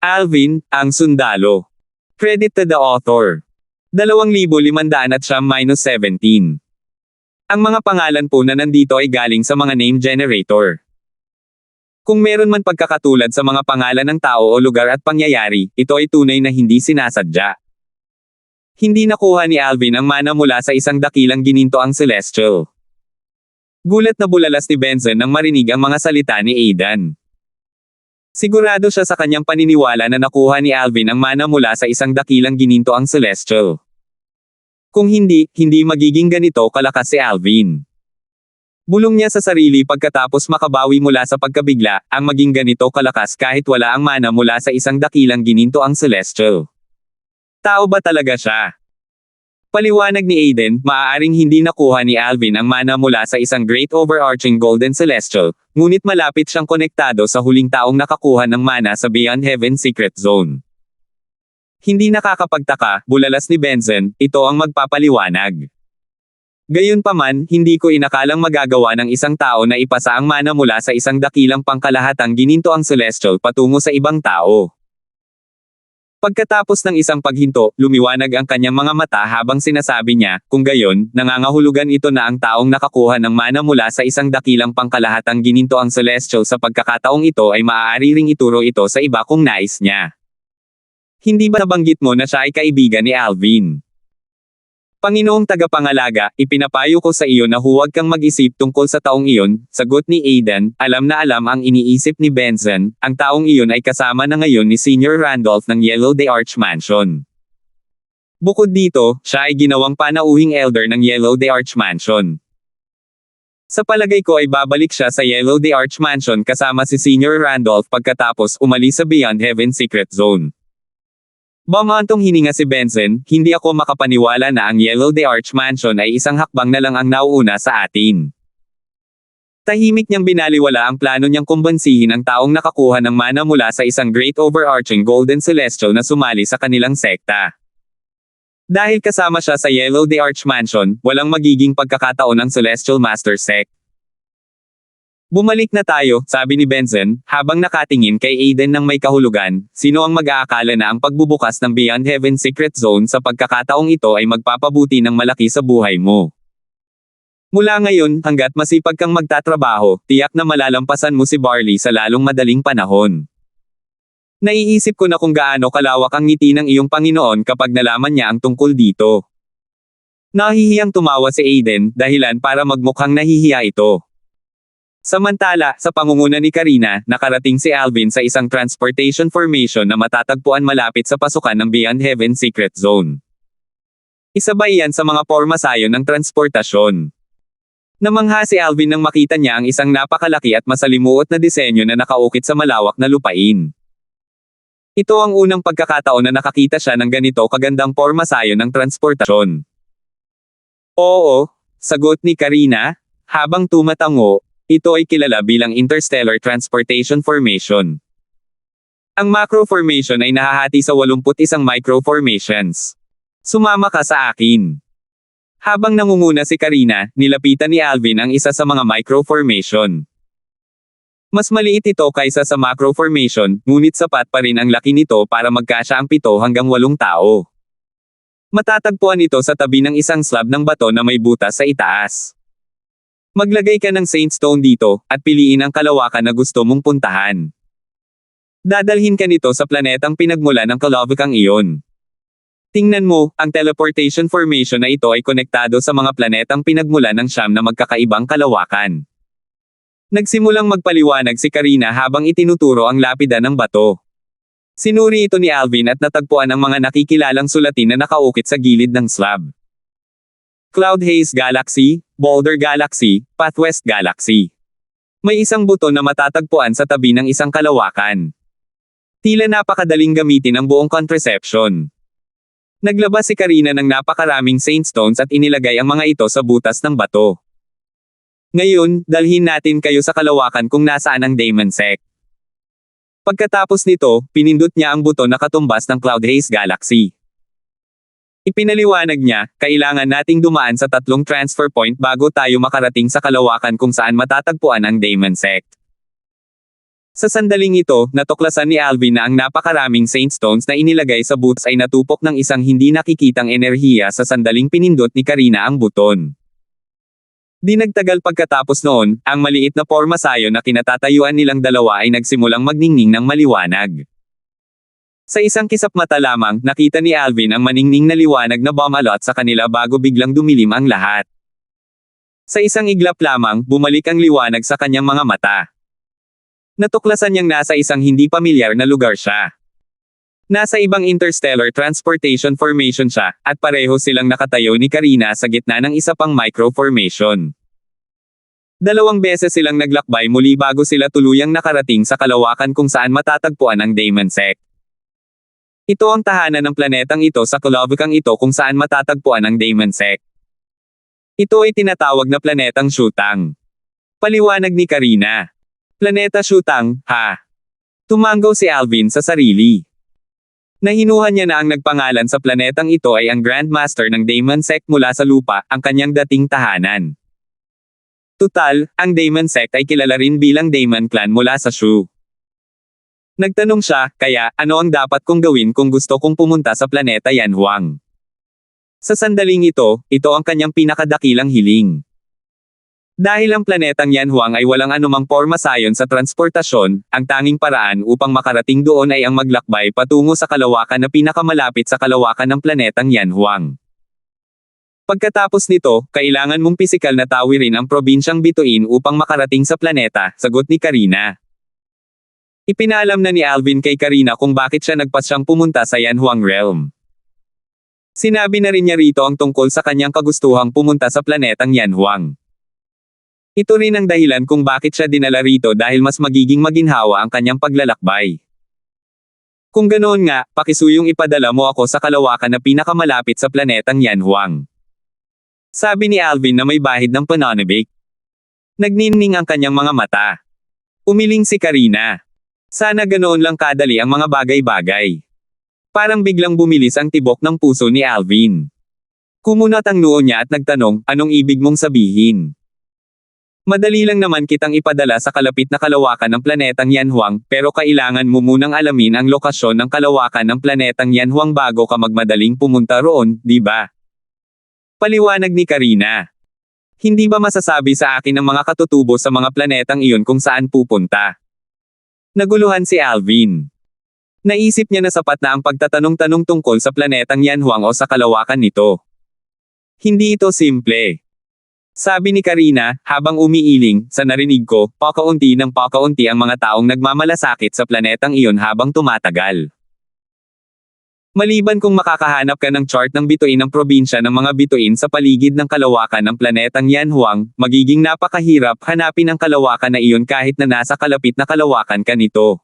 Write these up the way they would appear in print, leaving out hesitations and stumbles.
Alvin, ang sundalo. Credit to the author. 2,500-17. Ang mga pangalan po na nandito ay galing sa mga name generator. Kung meron man pagkakatulad sa mga pangalan ng tao o lugar at pangyayari, ito ay tunay na hindi sinasadya. Hindi nakuha ni Alvin ang mana mula sa isang dakilang gininto ang Celestial. Gulat na bulalas ni Benson nang marinig ang mga salita ni Aidan. Sigurado siya sa kanyang paniniwala na nakuha ni Alvin ang mana mula sa isang dakilang gininto ang Celestial. Kung hindi magiging ganito kalakas si Alvin. Bulong niya sa sarili pagkatapos makabawi mula sa pagkabigla, ang maging ganito kalakas kahit wala ang mana mula sa isang dakilang gininto ang Celestial. Tao ba talaga siya? Paliwanag ni Aidan, maaaring hindi nakuha ni Alvin ang mana mula sa isang great overarching golden celestial, ngunit malapit siyang konektado sa huling taong nakakuha ng mana sa Beyond Heaven Secret Zone. Hindi nakakapagtaka, bulalas ni Benson, ito ang magpapaliwanag. Gayunpaman, hindi ko inakalang magagawa ng isang tao na ipasa ang mana mula sa isang dakilang pangkalahatang gininto ang celestial patungo sa ibang tao. Pagkatapos ng isang paghinto, lumiwanag ang kanyang mga mata habang sinasabi niya, kung gayon, nangangahulugan ito na ang taong nakakuha ng mana mula sa isang dakilang pangkalahatang gininto ang celestial sa pagkakataong ito ay maaari ring ituro ito sa iba kung nais niya. Hindi ba nabanggit mo na siya ay kaibigan ni Alvin? Panginoong tagapangalaga, ipinapayo ko sa iyo na huwag kang mag-isip tungkol sa taong iyon, sagot ni Aidan, alam na alam ang iniisip ni Benson, ang taong iyon ay kasama na ngayon ni Senior Randolph ng Yellow the Arch Mansion. Bukod dito, siya ay ginawang panauhing elder ng Yellow the Arch Mansion. Sa palagay ko ay babalik siya sa Yellow the Arch Mansion kasama si Senior Randolph pagkatapos umalis sa Beyond Heaven Secret Zone. Bumantong hininga si Benson, hindi ako makapaniwala na ang Yellow the Arch Mansion ay isang hakbang na lang ang nauuna sa atin. Tahimik niyang binaliwala ang plano niyang kumbansihin ang taong nakakuha ng mana mula sa isang great overarching golden celestial na sumali sa kanilang sekta. Dahil kasama siya sa Yellow the Arch Mansion, walang magiging pagkakataon ng Celestial Master Sect. Bumalik na tayo, sabi ni Benson, habang nakatingin kay Aidan ng may kahulugan, sino ang mag-aakala na ang pagbubukas ng Beyond Heaven Secret Zone sa pagkakataong ito ay magpapabuti ng malaki sa buhay mo. Mula ngayon, hanggat masipag kang magtatrabaho, tiyak na malalampasan mo si Barley sa lalong madaling panahon. Naiisip ko na kung gaano kalawak ang ngiti ng iyong Panginoon kapag nalaman niya ang tungkol dito. Nahihiyang tumawa si Aidan, dahilan para magmukhang nahihiya ito. Samantala, sa pangunguna ni Karina, nakarating si Alvin sa isang transportation formation na matatagpuan malapit sa pasukan ng Beyond Heaven Secret Zone. Isa ba iyan sa mga pormasayon ng transportasyon? Namangha si Alvin nang makita niya ang isang napakalaki at masalimuot na disenyo na nakaukit sa malawak na lupain. Ito ang unang pagkakataon na nakakita siya ng ganito kagandang pormasayon ng transportasyon. Oo, sagot ni Karina, habang tumatango. Ito ay kilala bilang Interstellar Transportation Formation. Ang macro formation ay nahahati sa 81 micro formations. Sumama ka sa akin. Habang nangunguna si Karina, nilapitan ni Alvin ang isa sa mga micro formation. Mas maliit ito kaysa sa macro formation, ngunit sapat pa rin ang laki nito para magkasya ang 7 hanggang 8 tao. Matatagpuan ito sa tabi ng isang slab ng bato na may butas sa itaas. Maglagay ka ng Saint Stone dito, at piliin ang kalawakan na gusto mong puntahan. Dadalhin ka nito sa planetang pinagmula ng kalawakang iyon. Tingnan mo, ang teleportation formation na ito ay konektado sa mga planetang pinagmula ng siyam na magkakaibang kalawakan. Nagsimulang magpaliwanag si Karina habang itinuturo ang lapida ng bato. Sinuri ito ni Alvin at natagpuan ang mga nakikilalang sulatin na nakaukit sa gilid ng slab. Cloud Haze Galaxy, Boulder Galaxy, Pathwest Galaxy. May isang buto na matatagpuan sa tabi ng isang kalawakan. Tila napakadaling gamitin ang buong contraception. Naglabas si Karina ng napakaraming Saint Stones at inilagay ang mga ito sa butas ng bato. Ngayon, dalhin natin kayo sa kalawakan kung nasaan ang Daemon Sect. Pagkatapos nito, pinindot niya ang buto na katumbas ng Cloud Haze Galaxy. Ipinaliwanag niya, kailangan nating dumaan sa 3 transfer point bago tayo makarating sa kalawakan kung saan matatagpuan ang Daemon Sect. Sa sandaling ito, natuklasan ni Alvin na ang napakaraming Saint Stones na inilagay sa boots ay natupok ng isang hindi nakikitang enerhiya sa sandaling pinindot ni Karina ang buton. Di nagtagal pagkatapos noon, ang maliit na pormasayo na kinatatayuan nilang dalawa ay nagsimulang magningning ng maliwanag. Sa isang kisap mata lamang, nakita ni Alvin ang maningning na liwanag na bumalot sa kanila bago biglang dumilim ang lahat. Sa isang iglap lamang, bumalik ang liwanag sa kanyang mga mata. Natuklasan niyang nasa isang hindi pamilyar na lugar siya. Nasa ibang interstellar transportation formation siya, at pareho silang nakatayo ni Karina sa gitna ng isa pang micro formation. 2 beses silang naglakbay muli bago sila tuluyang nakarating sa kalawakan kung saan matatagpuan ang Daemon Sect. Ito ang tahanan ng planetang ito sa kalawakang ito kung saan matatagpuan ang Daemon Sect. Ito ay tinatawag na planetang Shutang. Paliwanag ni Karina. Planeta Shutang, ha? Tumanggaw si Alvin sa sarili. Nahinuhan niya na ang nagpangalan sa planetang ito ay ang Grandmaster ng Daemon Sect mula sa lupa, ang kanyang dating tahanan. Tutal, ang Daemon Sect ay kilala rin bilang Daemon Clan mula sa Shu. Nagtanong siya, kaya, ano ang dapat kong gawin kung gusto kong pumunta sa planeta Yanhuang? Sa sandaling ito ang kanyang pinakadakilang hiling. Dahil ang planetang Yanhuang ay walang anumang pormasayon sa transportasyon, ang tanging paraan upang makarating doon ay ang maglakbay patungo sa kalawakan na pinakamalapit sa kalawakan ng planetang Yanhuang. Pagkatapos nito, kailangan mong pisikal na tawirin ang probinsyang Bituin upang makarating sa planeta, sagot ni Karina. Ipinaalam na ni Alvin kay Karina kung bakit siya nagpasyang pumunta sa Yanhuang Realm. Sinabi na rin niya rito ang tungkol sa kanyang kagustuhang pumunta sa planetang Yanhuang. Ito rin ang dahilan kung bakit siya dinala rito dahil mas magiging maginhawa ang kanyang paglalakbay. Kung ganoon nga, pakisuyong ipadala mo ako sa kalawakan na pinakamalapit sa planetang Yanhuang. Sabi ni Alvin na may bahid ng pananabik. Nagniningning ang kanyang mga mata. Umiling si Karina. Sana ganoon lang kadali ang mga bagay-bagay. Parang biglang bumilis ang tibok ng puso ni Alvin. Kumunat ang noo niya at nagtanong, anong ibig mong sabihin? Madali lang naman kitang ipadala sa kalapit na kalawakan ng planetang Yanhuang, pero kailangan mo munang alamin ang lokasyon ng kalawakan ng planetang Yanhuang bago ka magmadaling pumunta roon, di ba? Paliwanag ni Karina. Hindi ba masasabi sa akin ng mga katutubo sa mga planetang iyon kung saan pupunta? Naguluhan si Alvin. Naisip niya na sapat na ang pagtatanong-tanong tungkol sa planetang Yanhuang o sa kalawakan nito. Hindi ito simple. Sabi ni Karina, habang umiiling, sa narinig ko, pakaunti ng pakaunti ang mga taong nagmamalasakit sa planetang iyon habang tumatagal. Maliban kung makakahanap ka ng chart ng bituin ng probinsya ng mga bituin sa paligid ng kalawakan ng planetang Yanhuang, magiging napakahirap hanapin ang kalawakan na iyon kahit na nasa kalapit na kalawakan ka nito.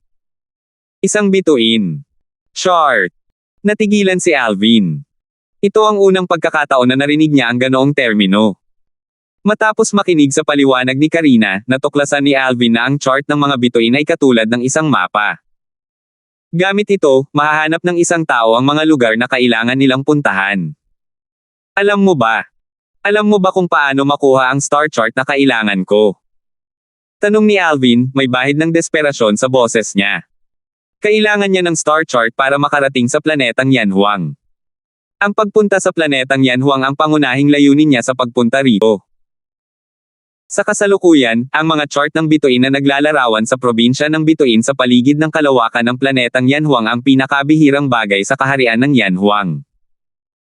Isang bituin. Chart. Natigilan si Alvin. Ito ang unang pagkakataon na narinig niya ang ganoong termino. Matapos makinig sa paliwanag ni Karina, natuklasan ni Alvin na ang chart ng mga bituin ay katulad ng isang mapa. Gamit ito, mahahanap ng isang tao ang mga lugar na kailangan nilang puntahan. Alam mo ba? Alam mo ba kung paano makuha ang star chart na kailangan ko? Tanong ni Alvin, may bahid ng desperasyon sa boses niya. Kailangan niya ng star chart para makarating sa planetang Yanhuang. Ang pagpunta sa planetang Yanhuang ang pangunahing layunin niya sa pagpunta rito. Sa kasalukuyan, ang mga chart ng bituin na naglalarawan sa probinsya ng bituin sa paligid ng kalawakan ng planetang Yanhuang ang pinakabihirang bagay sa kaharian ng Yanhuang.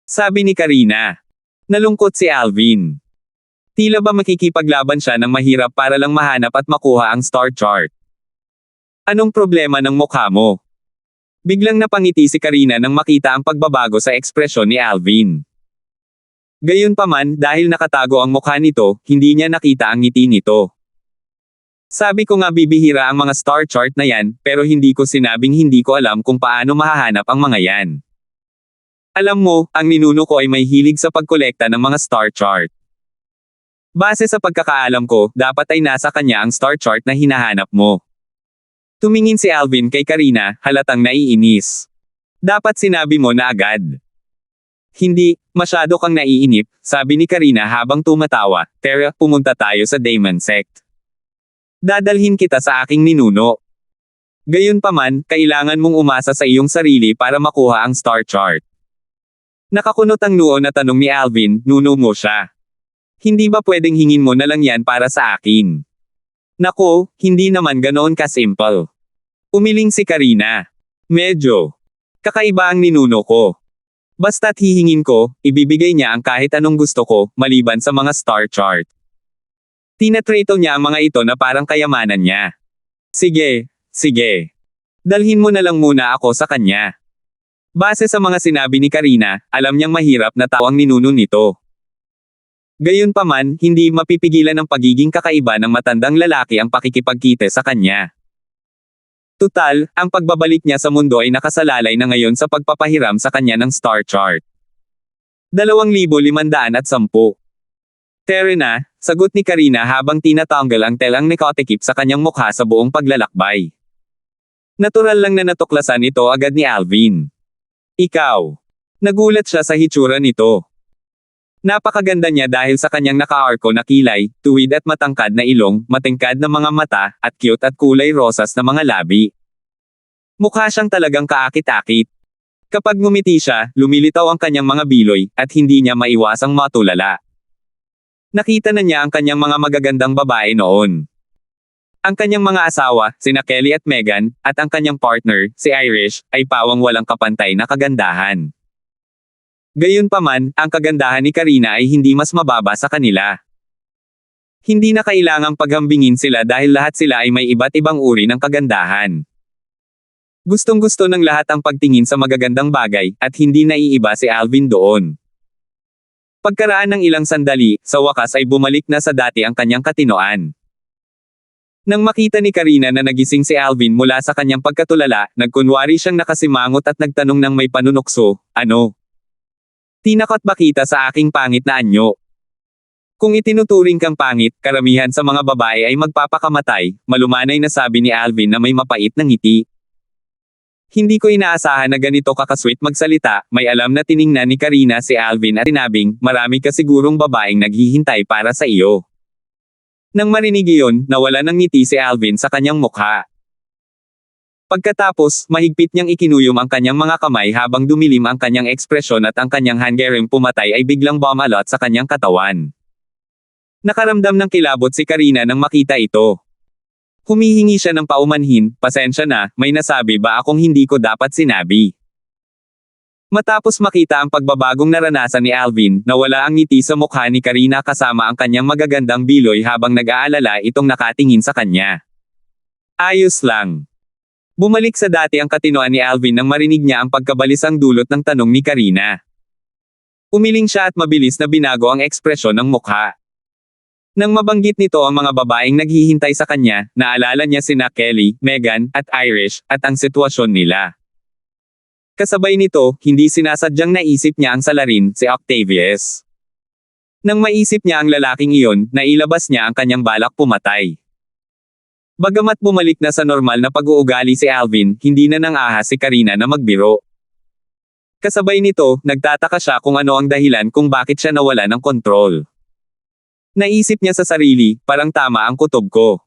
Sabi ni Karina. Nalungkot si Alvin. Tila ba makikipaglaban siya ng mahirap para lang mahanap at makuha ang star chart. Anong problema ng mukha mo? Biglang napangiti si Karina nang makita ang pagbabago sa ekspresyon ni Alvin. Gayunpaman, dahil nakatago ang mukha nito, hindi niya nakita ang ngiti nito. Sabi ko nga bibihira ang mga star chart na yan, pero hindi ko sinabing hindi ko alam kung paano mahahanap ang mga yan. Alam mo, ang ninuno ko ay may hilig sa pagkolekta ng mga star chart. Base sa pagkakaalam ko, dapat ay nasa kanya ang star chart na hinahanap mo. Tumingin si Alvin kay Karina, halatang naiinis. Dapat sinabi mo na agad. Hindi, masyado kang naiinip, sabi ni Karina habang tumatawa, tara, pumunta tayo sa Daemon Sect. Dadalhin kita sa aking ninuno. Gayunpaman, kailangan mong umasa sa iyong sarili para makuha ang star chart. Nakakunot ang noo na tanong ni Alvin, nuno mo siya. Hindi ba pwedeng hingin mo na lang yan para sa akin? Nako, hindi naman ganoon ka-simple. Umiling si Karina. Medyo kakaiba ang ninuno ko. Basta't hihingin ko, ibibigay niya ang kahit anong gusto ko, maliban sa mga star chart. Tinatrato niya ang mga ito na parang kayamanan niya. Sige, sige. Dalhin mo na lang muna ako sa kanya. Base sa mga sinabi ni Karina, alam niyang mahirap na tao ang ninuno nito. Gayunpaman, hindi mapipigilan ang pagiging kakaiba ng matandang lalaki ang pakikipagkite sa kanya. Tutal, ang pagbabalik niya sa mundo ay nakasalalay na ngayon sa pagpapahiram sa kanya ng star chart. 2,510. Terena, sagot ni Karina habang tinatanggal ang telang nikotikip sa kanyang mukha sa buong paglalakbay. Natural lang na natuklasan ito agad ni Alvin. Ikaw. Nagulat siya sa hitsura nito. Napakaganda niya dahil sa kanyang naka-arko na kilay, tuwid at matangkad na ilong, matingkad na mga mata, at cute at kulay rosas na mga labi. Mukha siyang talagang kaakit-akit. Kapag ngumiti siya, lumilitaw ang kanyang mga biloy, at hindi niya maiwasang matulala. Nakita na niya ang kanyang mga magagandang babae noon. Ang kanyang mga asawa, sina Kelly at Megan, at ang kanyang partner, si Irish, ay pawang walang kapantay na kagandahan. Gayunpaman, ang kagandahan ni Karina ay hindi mas mababa sa kanila. Hindi na kailangang paghambingin sila dahil lahat sila ay may iba't ibang uri ng kagandahan. Gustong-gusto ng lahat ang pagtingin sa magagandang bagay, at hindi naiiba si Alvin doon. Pagkaraan ng ilang sandali, sa wakas ay bumalik na sa dati ang kanyang katinoan. Nang makita ni Karina na nagising si Alvin mula sa kanyang pagkatulala, nagkunwari siyang nakasimangot at nagtanong ng may panunukso, ano? Tinakot ba kita sa aking pangit na anyo? Kung itinuturing kang pangit, karamihan sa mga babae ay magpapakamatay, malumanay na sabi ni Alvin na may mapait na ngiti. Hindi ko inaasahan na ganito kakasweet magsalita, may alam na tiningnan ni Karina si Alvin at sinabing, marami ka sigurong babaeng naghihintay para sa iyo. Nang marinig iyon, nawala ng ngiti si Alvin sa kanyang mukha. Pagkatapos, mahigpit niyang ikinuyom ang kanyang mga kamay habang dumilim ang kanyang ekspresyon at ang kanyang hangering pumatay ay biglang bumalot sa kanyang katawan. Nakaramdam ng kilabot si Karina nang makita ito. Humihingi siya ng paumanhin, pasensya na, may nasabi ba akong hindi ko dapat sinabi? Matapos makita ang pagbabagong naranasan ni Alvin, nawala ang ngiti sa mukha ni Karina kasama ang kanyang magagandang biloy habang nag-aalala itong nakatingin sa kanya. Ayos lang. Bumalik sa dati ang katinoan ni Alvin nang marinig niya ang pagkabalisang dulot ng tanong ni Karina. Umiling siya at mabilis na binago ang ekspresyon ng mukha. Nang mabanggit nito ang mga babaeng naghihintay sa kanya, naalala niya sina Kelly, Megan, at Irish, at ang sitwasyon nila. Kasabay nito, hindi sinasadyang naisip niya ang salarin, si Octavius. Nang maisip niya ang lalaking iyon, nailabas niya ang kanyang balak pumatay. Bagamat bumalik na sa normal na pag-uugali si Alvin, hindi na nang-ahas si Karina na magbiro. Kasabay nito, nagtataka siya kung ano ang dahilan kung bakit siya nawala ng kontrol. Naisip niya sa sarili, parang tama ang kutob ko.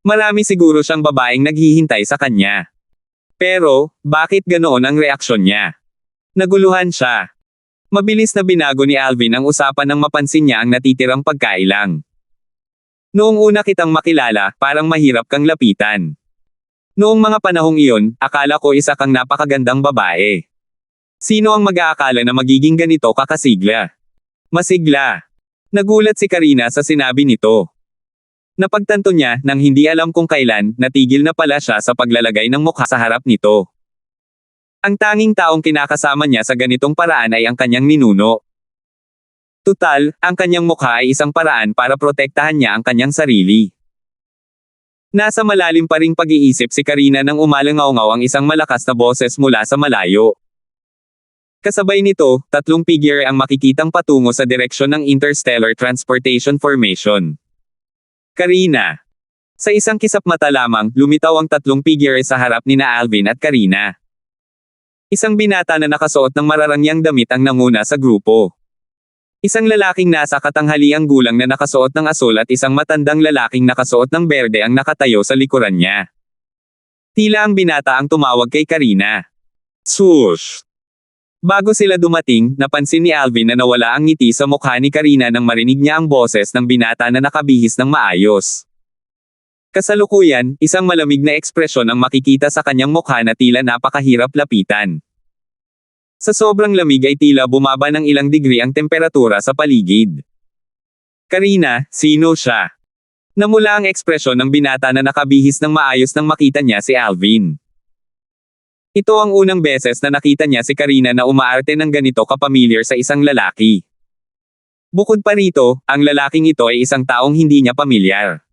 Marami siguro siyang babaeng naghihintay sa kanya. Pero, bakit ganoon ang reaksyon niya? Naguluhan siya. Mabilis na binago ni Alvin ang usapan nang mapansin niya ang natitirang pagkailang. Noong una kitang makilala, parang mahirap kang lapitan. Noong mga panahong iyon, akala ko isa kang napakagandang babae. Sino ang mag-aakala na magiging ganito kakasigla? Masigla. Nagulat si Karina sa sinabi nito. Napagtanto niya, nang hindi alam kung kailan, natigil na pala siya sa paglalagay ng mukha sa harap nito. Ang tanging taong kinakasama niya sa ganitong paraan ay ang kanyang ninuno. Tutal, ang kanyang mukha ay isang paraan para protektahan niya ang kanyang sarili. Nasa malalim pa ring pag-iisip si Karina nang umalangaw-ngaw ang isang malakas na boses mula sa malayo. Kasabay nito, 3 figure ang makikitang patungo sa direksyon ng Interstellar Transportation Formation. Karina. Sa isang kisap mata lamang, lumitaw ang 3 figure sa harap nina Alvin at Karina. Isang binata na nakasuot ng mararangyang damit ang nanguna sa grupo. Isang lalaking nasa katanghaliang gulang na nakasuot ng asul at isang matandang lalaking nakasuot ng berde ang nakatayo sa likuran niya. Tila ang binata ang tumawag kay Karina. Swoosh! Bago sila dumating, napansin ni Alvin na nawala ang ngiti sa mukha ni Karina nang marinig niya ang boses ng binata na nakabihis ng maayos. Kasalukuyan, isang malamig na ekspresyon ang makikita sa kanyang mukha na tila napakahirap lapitan. Sa sobrang lamig ay tila bumaba ng ilang degree ang temperatura sa paligid. Karina, sino siya? Namula ang ekspresyon ng binata na nakabihis ng maayos nang makita niya si Alvin. Ito ang unang beses na nakita niya si Karina na umaarte ng ganito kapamilyar sa isang lalaki. Bukod pa rito, ang lalaking ito ay isang taong hindi niya pamilyar.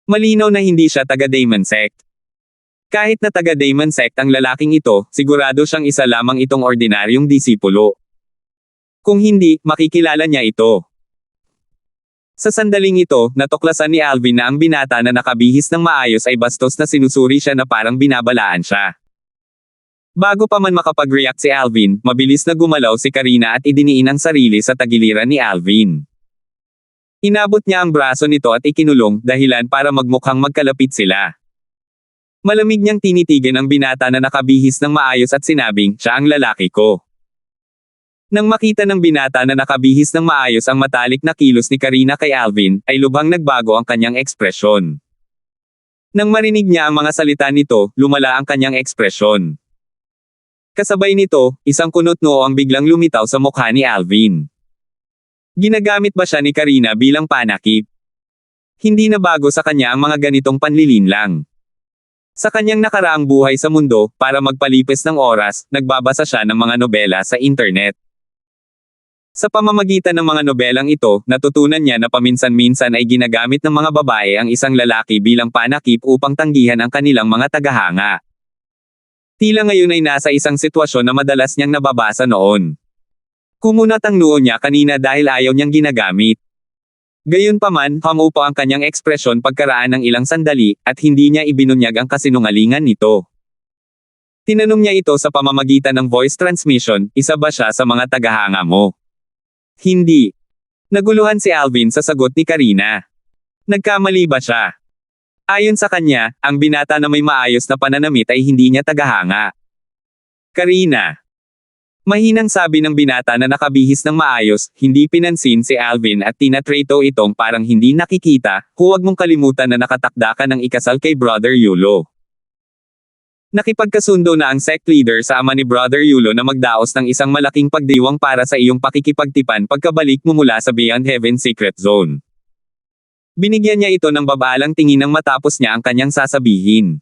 Malinaw na hindi siya taga-Demon Sect. Kahit na taga-Demon Sect ang lalaking ito, sigurado siyang isa lamang itong ordinaryong disipulo. Kung hindi, makikilala niya ito. Sa sandaling ito, natuklasan ni Alvin na ang binata na nakabihis ng maayos ay bastos na sinusuri siya na parang binabalaan siya. Bago pa man makapag-react si Alvin, mabilis na gumalaw si Karina at idiniin ang sarili sa tagiliran ni Alvin. Inabot niya ang braso nito at ikinulong, dahilan para magmukhang magkalapit sila. Malamig niyang tinitigan ang binata na nakabihis ng maayos at sinabing, siya ang lalaki ko. Nang makita ng binata na nakabihis ng maayos ang matalik na kilos ni Karina kay Alvin, ay lubhang nagbago ang kanyang ekspresyon. Nang marinig niya ang mga salita nito, lumala ang kanyang ekspresyon. Kasabay nito, isang kunot noo ang biglang lumitaw sa mukha ni Alvin. Ginagamit ba siya ni Karina bilang panakip? Hindi na bago sa kanya ang mga ganitong panlilinlang. Sa kanyang nakaraang buhay sa mundo, para magpalipis ng oras, nagbabasa siya ng mga nobela sa internet. Sa pamamagitan ng mga nobelang ito, natutunan niya na paminsan-minsan ay ginagamit ng mga babae ang isang lalaki bilang panakip upang tanggihan ang kanilang mga tagahanga. Tila ngayon ay nasa isang sitwasyon na madalas niyang nababasa noon. Kumunat ang noo niya kanina dahil ayaw niyang ginagamit. Gayunpaman, hamupa ang kanyang ekspresyon pagkaraan ng ilang sandali, at hindi niya ibinunyag ang kasinungalingan nito. Tinanong niya ito sa pamamagitan ng voice transmission, isa ba siya sa mga tagahanga mo? Hindi. Naguluhan si Alvin sa sagot ni Karina. Nagkamali ba siya? Ayon sa kanya, ang binata na may maayos na pananamit ay hindi niya tagahanga. Karina. Mahinang sabi ng binata na nakabihis ng maayos, hindi pinansin si Alvin at tinatrato itong parang hindi nakikita, huwag mong kalimutan na nakatakda ka ng ikasal kay Brother Yulo. Nakipagkasundo na ang sect leader sa ama ni Brother Yulo na magdaos ng isang malaking pagdiwang para sa iyong pakikipagtipan pagkabalik mo mula sa Beyond Heaven Secret Zone. Binigyan niya ito ng babalang tinginang matapos niya ang kanyang sasabihin.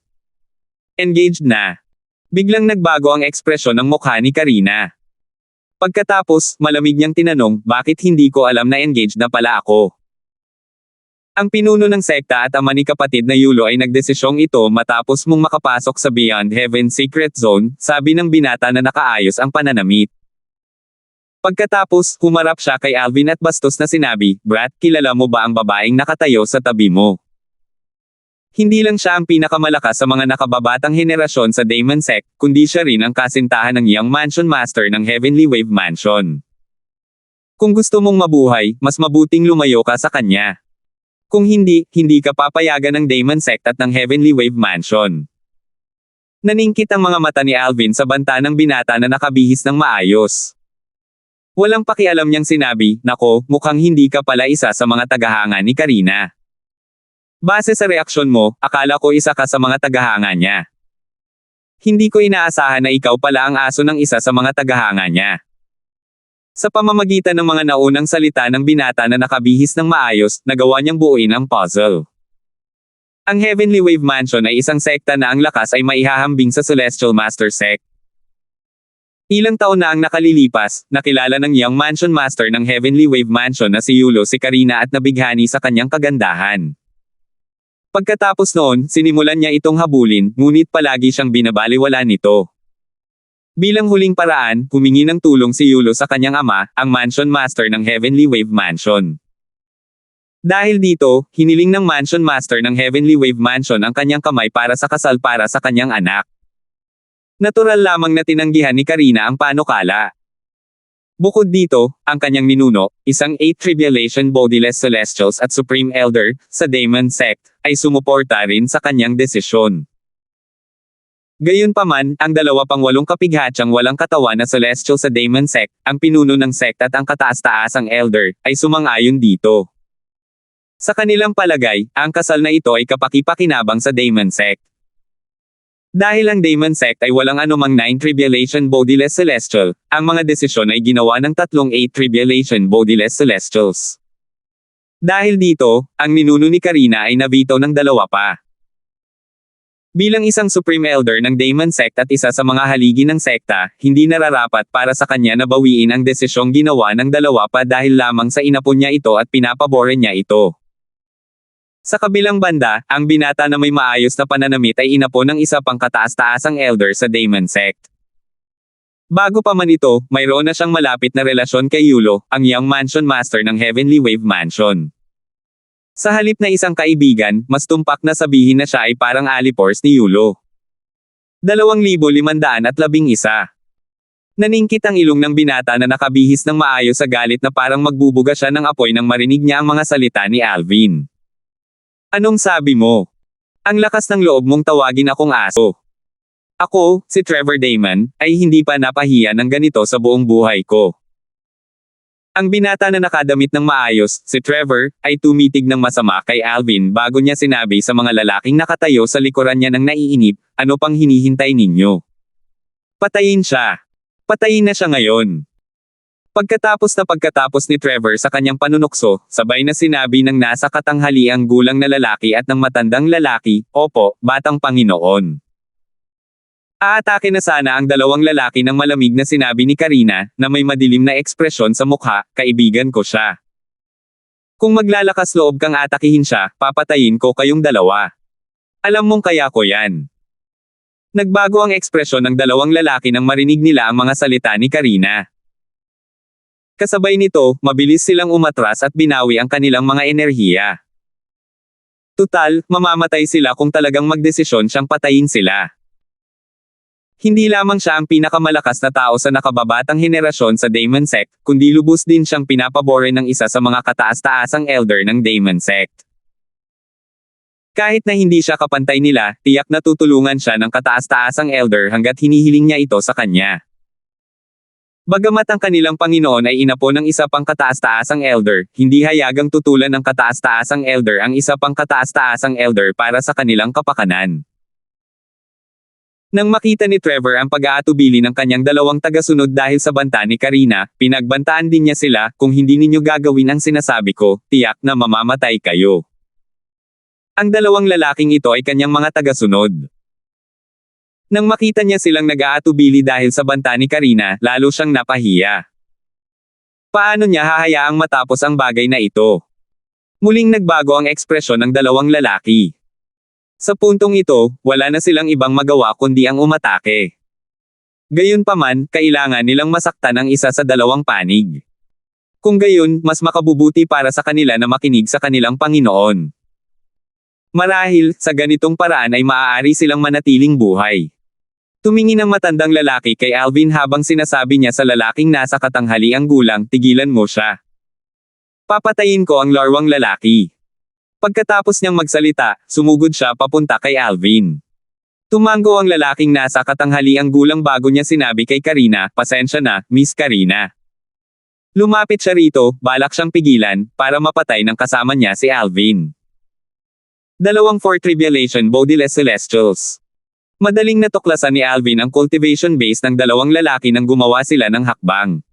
Engaged na. Biglang nagbago ang ekspresyon ng mukha ni Karina. Pagkatapos, malamig niyang tinanong, bakit hindi ko alam na engaged na pala ako? Ang pinuno ng sekta at ama ni kapatid na Yulo ay nagdesisyong ito matapos mong makapasok sa Beyond Heaven Secret Zone, sabi ng binata na nakaayos ang pananamit. Pagkatapos, humarap siya kay Alvin at bastos na sinabi, Brat, kilala mo ba ang babaeng nakatayo sa tabi mo? Hindi lang siya ang pinakamalakas sa mga nakababatang henerasyon sa Demon Sect, kundi siya rin ang kasintahan ng Young Mansion Master ng Heavenly Wave Mansion. Kung gusto mong mabuhay, mas mabuting lumayo ka sa kanya. Kung hindi, hindi ka papayagan ng Demon Sect at ng Heavenly Wave Mansion. Naningkit ang mga mata ni Alvin sa banta ng binata na nakabihis ng maayos. Walang pakialam niyang sinabi, nako, mukhang hindi ka pala isa sa mga tagahanga ni Karina. Base sa reaksyon mo, akala ko isa ka sa mga tagahanga niya. Hindi ko inaasahan na ikaw pala ang aso ng isa sa mga tagahanga niya. Sa pamamagitan ng mga naunang salita ng binata na nakabihis ng maayos, nagawa niyang buuin ang puzzle. Ang Heavenly Wave Mansion ay isang sekta na ang lakas ay maihahambing sa Celestial Master Sect. Ilang taon na ang nakalilipas, nakilala ng Young Mansion Master ng Heavenly Wave Mansion na si Yulo si Karina at nabighani sa kanyang kagandahan. Pagkatapos noon, sinimulan niya itong habulin, ngunit palagi siyang binabaliwala nito. Bilang huling paraan, humingi ng tulong si Yulo sa kanyang ama, ang Mansion Master ng Heavenly Wave Mansion. Dahil dito, hiniling ng Mansion Master ng Heavenly Wave Mansion ang kanyang kamay para sa kasal para sa kanyang anak. Natural lamang na tinanggihan ni Karina ang panukala. Bukod dito, ang kanyang ninuno, isang 8 Tribulation Bodiless Celestials at Supreme Elder, sa Demon Sect, ay sumuporta rin sa kanyang desisyon. Gayunpaman, ang dalawa pang walong kapighatyang walang katawan na celestial sa Daemon Sect, ang pinuno ng sect at ang kataas-taasang elder, ay sumang-ayon dito. Sa kanilang palagay, ang kasal na ito ay kapaki-pakinabang sa Daemon Sect. Dahil ang Daemon Sect ay walang anumang 9 Tribulation Bodiless Celestial, ang mga desisyon ay ginawa ng tatlong 8 Tribulation Bodiless Celestials. Dahil dito, ang ninuno ni Karina ay nabito ng dalawa pa. Bilang isang Supreme Elder ng Daemon Sect at isa sa mga haligi ng sekta, hindi nararapat para sa kanya na bawiin ang desisyong ginawa ng dalawa pa dahil lamang sa inapon niya ito at pinapabore niya ito. Sa kabilang banda, ang binata na may maayos na pananamit ay inapon ng isa pang kataas-taasang elder sa Daemon Sect. Bago pa man ito, mayroon na siyang malapit na relasyon kay Yulo, ang Young Mansion Master ng Heavenly Wave Mansion. Sa halip na isang kaibigan, mas tumpak na sabihin na siya ay parang alipors ni Yulo. 2,511. Naningkit ang ilong ng binata na nakabihis ng maayos sa galit na parang magbubuga siya ng apoy nang marinig niya ang mga salita ni Alvin. Anong sabi mo? Ang lakas ng loob mong tawagin akong aso. Ako, si Trevor Damon, ay hindi pa napahiya ng ganito sa buong buhay ko. Ang binata na nakadamit ng maayos, si Trevor, ay tumitig ng masama kay Alvin bago niya sinabi sa mga lalaking nakatayo sa likuran niya ng naiinip, ano pang hinihintay ninyo? Patayin siya. Patayin na siya ngayon. Pagkatapos ni Trevor sa kanyang panunukso, sabay na sinabi ng nasa katanghaliang gulang na lalaki at ng matandang lalaki, opo, batang Panginoon. Aatake na sana ang dalawang lalaki ng malamig na sinabi ni Karina, na may madilim na ekspresyon sa mukha, kaibigan ko siya. Kung maglalakas loob kang atakihin siya, papatayin ko kayong dalawa. Alam mong kaya ko yan. Nagbago ang ekspresyon ng dalawang lalaki nang marinig nila ang mga salita ni Karina. Kasabay nito, mabilis silang umatras at binawi ang kanilang mga enerhiya. Tutal, mamamatay sila kung talagang magdesisyon siyang patayin sila. Hindi lamang siya ang pinakamalakas na tao sa nakababatang henerasyon sa Daemon Sect, kundi lubos din siyang pinapabore ng isa sa mga kataas-taasang elder ng Daemon Sect. Kahit na hindi siya kapantay nila, tiyak na tutulungan siya ng kataas-taasang elder hanggat hinihiling niya ito sa kanya. Bagamat ang kanilang Panginoon ay inapo ng isa pang kataas-taasang elder, hindi hayagang tutulan ng kataas-taasang elder ang isa pang kataas-taasang elder para sa kanilang kapakanan. Nang makita ni Trevor ang pag-aatubili ng kanyang dalawang tagasunod dahil sa banta ni Karina, pinagbantaan din niya sila, kung hindi ninyo gagawin ang sinasabi ko, tiyak na mamamatay kayo. Ang dalawang lalaking ito ay kanyang mga tagasunod. Nang makita niya silang nag-aatubili dahil sa banta ni Karina, lalo siyang napahiya. Paano niya hahayaang matapos ang bagay na ito? Muling nagbago ang ekspresyon ng dalawang lalaki. Sa puntong ito, wala na silang ibang magawa kundi ang umatake. Gayunpaman, kailangan nilang masaktan ang isa sa dalawang panig. Kung gayon, mas makabubuti para sa kanila na makinig sa kanilang Panginoon. Marahil, sa ganitong paraan ay maaari silang manatiling buhay. Tumingin ang matandang lalaki kay Alvin habang sinasabi niya sa lalaking nasa katanghaliang gulang, tigilan mo siya. Papatayin ko ang larwang lalaki. Pagkatapos niyang magsalita, sumugod siya papunta kay Alvin. Tumango ang lalaking nasa katanghaliang gulang bago niya sinabi kay Karina, pasensya na, Miss Karina. Lumapit siya rito, balak siyang pigilan, para mapatay ng kasama niya si Alvin. 2 4 Tribulation Bodiless Celestials. Madaling natuklasan ni Alvin ang cultivation base ng dalawang lalaki nang gumawa sila ng hakbang.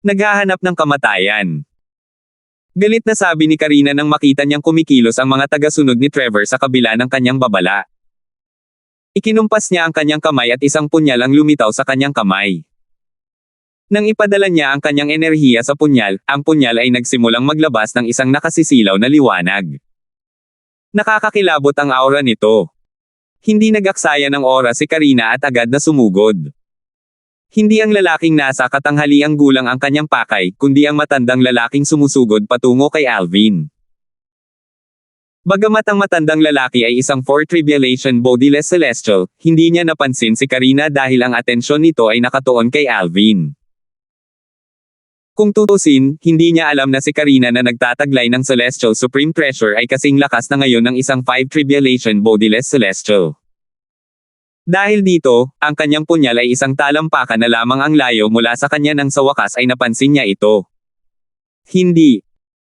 Naghahanap ng kamatayan. Galit na sabi ni Karina nang makita niyang kumikilos ang mga tagasunod ni Trevor sa kabila ng kanyang babala. Ikinumpas niya ang kanyang kamay at isang punyal ang lumitaw sa kanyang kamay. Nang ipadala niya ang kanyang enerhiya sa punyal, ang punyal ay nagsimulang maglabas ng isang nakasisilaw na liwanag. Nakakakilabot ang aura nito. Hindi nagaksaya ng oras si Karina at agad na sumugod. Hindi ang lalaking nasa katanghaliang gulang ang kanyang pakay, kundi ang matandang lalaking sumusugod patungo kay Alvin. Bagamat ang matandang lalaki ay isang 4 Tribulation Bodiless Celestial, hindi niya napansin si Karina dahil ang atensyon nito ay nakatuon kay Alvin. Kung tutusin, hindi niya alam na si Karina na nagtataglay ng Celestial Supreme Treasure ay kasing lakas na ngayon ng isang 5 Tribulation Bodiless Celestial. Dahil dito, ang kanyang punyal ay isang talampakan na lamang ang layo mula sa kanya nang sa wakas ay napansin niya ito. Hindi.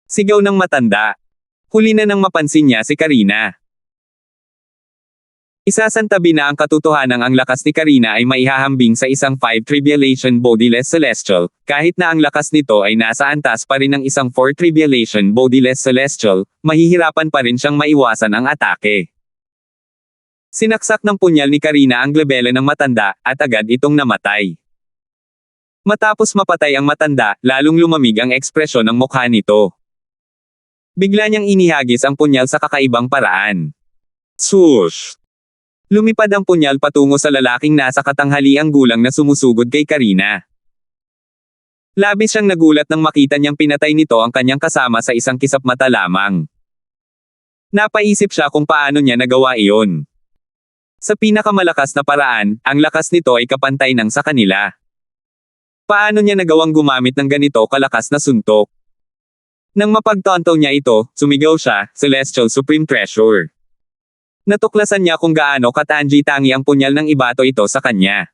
Sigaw ng matanda. Huli na nang mapansin niya si Karina. Isasantabi na ang katotohanang ang lakas ni Karina ay maihahambing sa isang 5 tribulation bodiless celestial, kahit na ang lakas nito ay nasa antas pa rin ng isang 4 tribulation bodiless celestial, mahihirapan pa rin siyang maiwasan ang atake. Sinaksak ng punyal ni Karina ang glabela ng matanda, at agad itong namatay. Matapos mapatay ang matanda, lalong lumamig ang ekspresyon ng mukha nito. Bigla niyang inihagis ang punyal sa kakaibang paraan. Swoosh! Lumipad ang punyal patungo sa lalaking nasa katanghaliang gulang na sumusugod kay Karina. Labis siyang nagulat nang makita niyang pinatay nito ang kanyang kasama sa isang kisap mata lamang. Napaisip siya kung paano niya nagawa iyon. Sa pinakamalakas na paraan, ang lakas nito ay kapantay ng sa kanila. Paano niya nagawang gumamit ng ganito kalakas na suntok? Nang mapagtanto niya ito, sumigaw siya, Celestial Supreme Treasure. Natuklasan niya kung gaano katangi-tangi ang punyal ng ibato ito sa kanya.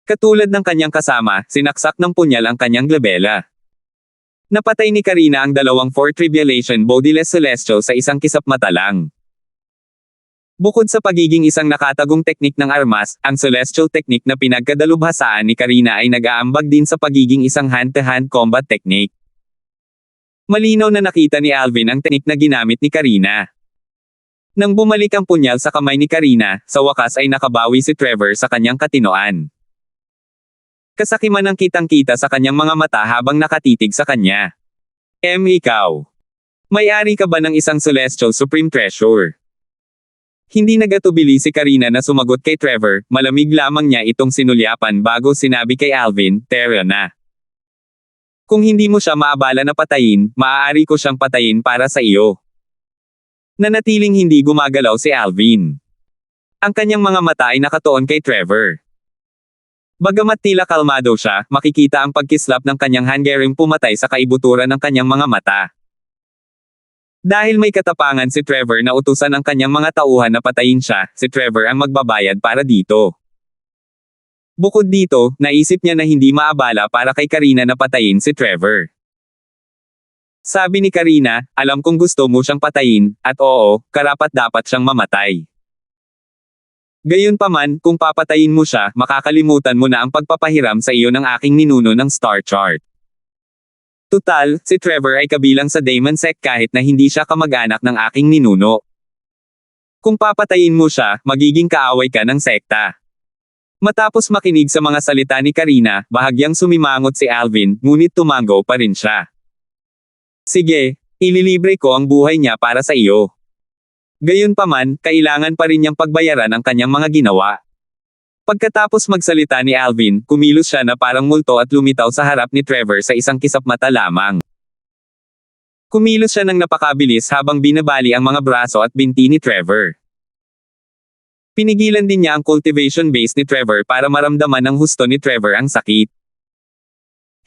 Katulad ng kanyang kasama, sinaksak ng punyal ang kanyang glabela. Napatay ni Karina ang dalawang 4 tribulation bodiless celestial sa isang kisap mata lang. Bukod sa pagiging isang nakatagong teknik ng armas, ang celestial technique na pinagkadalubhasaan ni Karina ay nag-aambag din sa pagiging isang hand-to-hand combat technique. Malinaw na nakita ni Alvin ang teknik na ginamit ni Karina. Nang bumalik ang punyal sa kamay ni Karina, sa wakas ay nakabawi si Trevor sa kanyang katinoan. Kasakiman ang kitang-kita sa kanyang mga mata habang nakatitig sa kanya. Ikaw. May-ari ka ba ng isang Celestial Supreme Treasure? Hindi nagatubili si Karina na sumagot kay Trevor, malamig lamang niya itong sinulyapan bago sinabi kay Alvin, Tara na. Kung hindi mo siya maabala na patayin, maaari ko siyang patayin para sa iyo. Nanatiling hindi gumagalaw si Alvin. Ang kanyang mga mata ay nakatuon kay Trevor. Bagamat tila kalmado siya, makikita ang pagkislap ng kanyang hangering pumatay sa kaibuturan ng kanyang mga mata. Dahil may katapangan si Trevor na utusan ang kanyang mga tauhan na patayin siya, si Trevor ang magbabayad para dito. Bukod dito, naisip niya na hindi maabala para kay Karina na patayin si Trevor. Sabi ni Karina, alam kong gusto mo siyang patayin, at oo, karapat-dapat siyang mamatay. Gayunpaman, kung papatayin mo siya, makakalimutan mo na ang pagpapahiram sa iyo ng aking ninuno ng star chart. Tutal, si Trevor ay kabilang sa Demon Sect kahit na hindi siya kamag-anak ng aking ninuno. Kung papatayin mo siya, magiging kaaway ka ng sekta. Matapos makinig sa mga salita ni Karina, bahagyang sumimangot si Alvin, ngunit tumango pa rin siya. Sige, ililibre ko ang buhay niya para sa iyo. Gayunpaman, kailangan pa rin niyang pagbayaran ang kanyang mga ginawa. Pagkatapos magsalita ni Alvin, kumilos siya na parang multo at lumitaw sa harap ni Trevor sa isang kisap mata lamang. Kumilos siya ng napakabilis habang binabali ang mga braso at binti ni Trevor. Pinigilan din niya ang cultivation base ni Trevor para maramdaman ng husto ni Trevor ang sakit.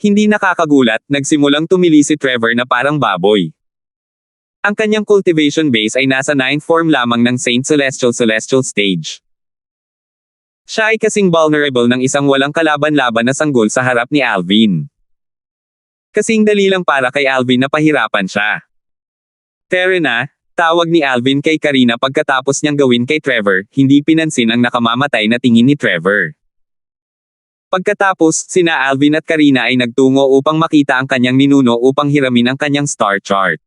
Hindi nakakagulat, nagsimulang tumili si Trevor na parang baboy. Ang kanyang cultivation base ay nasa 9th form lamang ng Saint Celestial stage. Siya ay kasing vulnerable ng isang walang kalaban-laban na sanggol sa harap ni Alvin. Kasing dali lang para kay Alvin na pahirapan siya. Tara na, tawag ni Alvin kay Karina pagkatapos niyang gawin kay Trevor, hindi pinansin ang nakamamatay na tingin ni Trevor. Pagkatapos, sina Alvin at Karina ay nagtungo upang makita ang kanyang ninuno upang hiramin ang kanyang star chart.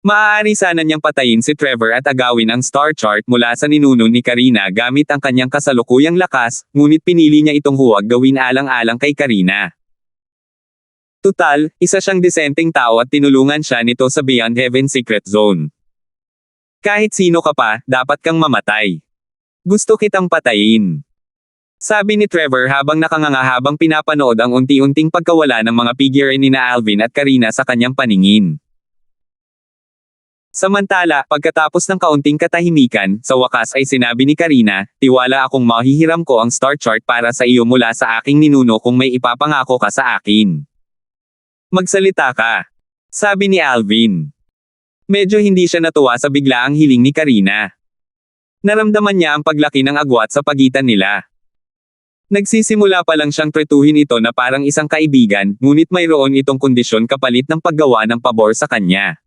Maaari sana niyang patayin si Trevor at agawin ang star chart mula sa ninuno ni Karina gamit ang kanyang kasalukuyang lakas, ngunit pinili niya itong huwag gawin alang-alang kay Karina. Tutal, isa siyang disenteng tao at tinulungan siya nito sa Beyond Heaven Secret Zone. Kahit sino ka pa, dapat kang mamatay. Gusto kitang patayin. Sabi ni Trevor habang nakanganga habang pinapanood ang unti-unting pagkawala ng mga figure ni na Alvin at Karina sa kanyang paningin. Samantala, pagkatapos ng kaunting katahimikan, sa wakas ay sinabi ni Karina, tiwala akong mahihiram ko ang star chart para sa iyo mula sa aking ninuno kung may ipapangako ka sa akin. Magsalita ka. Sabi ni Alvin. Medyo hindi siya natuwa sa biglaang hiling ni Karina. Naramdaman niya ang paglaki ng agwat sa pagitan nila. Nagsisimula pa lang siyang tretuhin ito na parang isang kaibigan, ngunit mayroon itong kondisyon kapalit ng paggawa ng pabor sa kanya.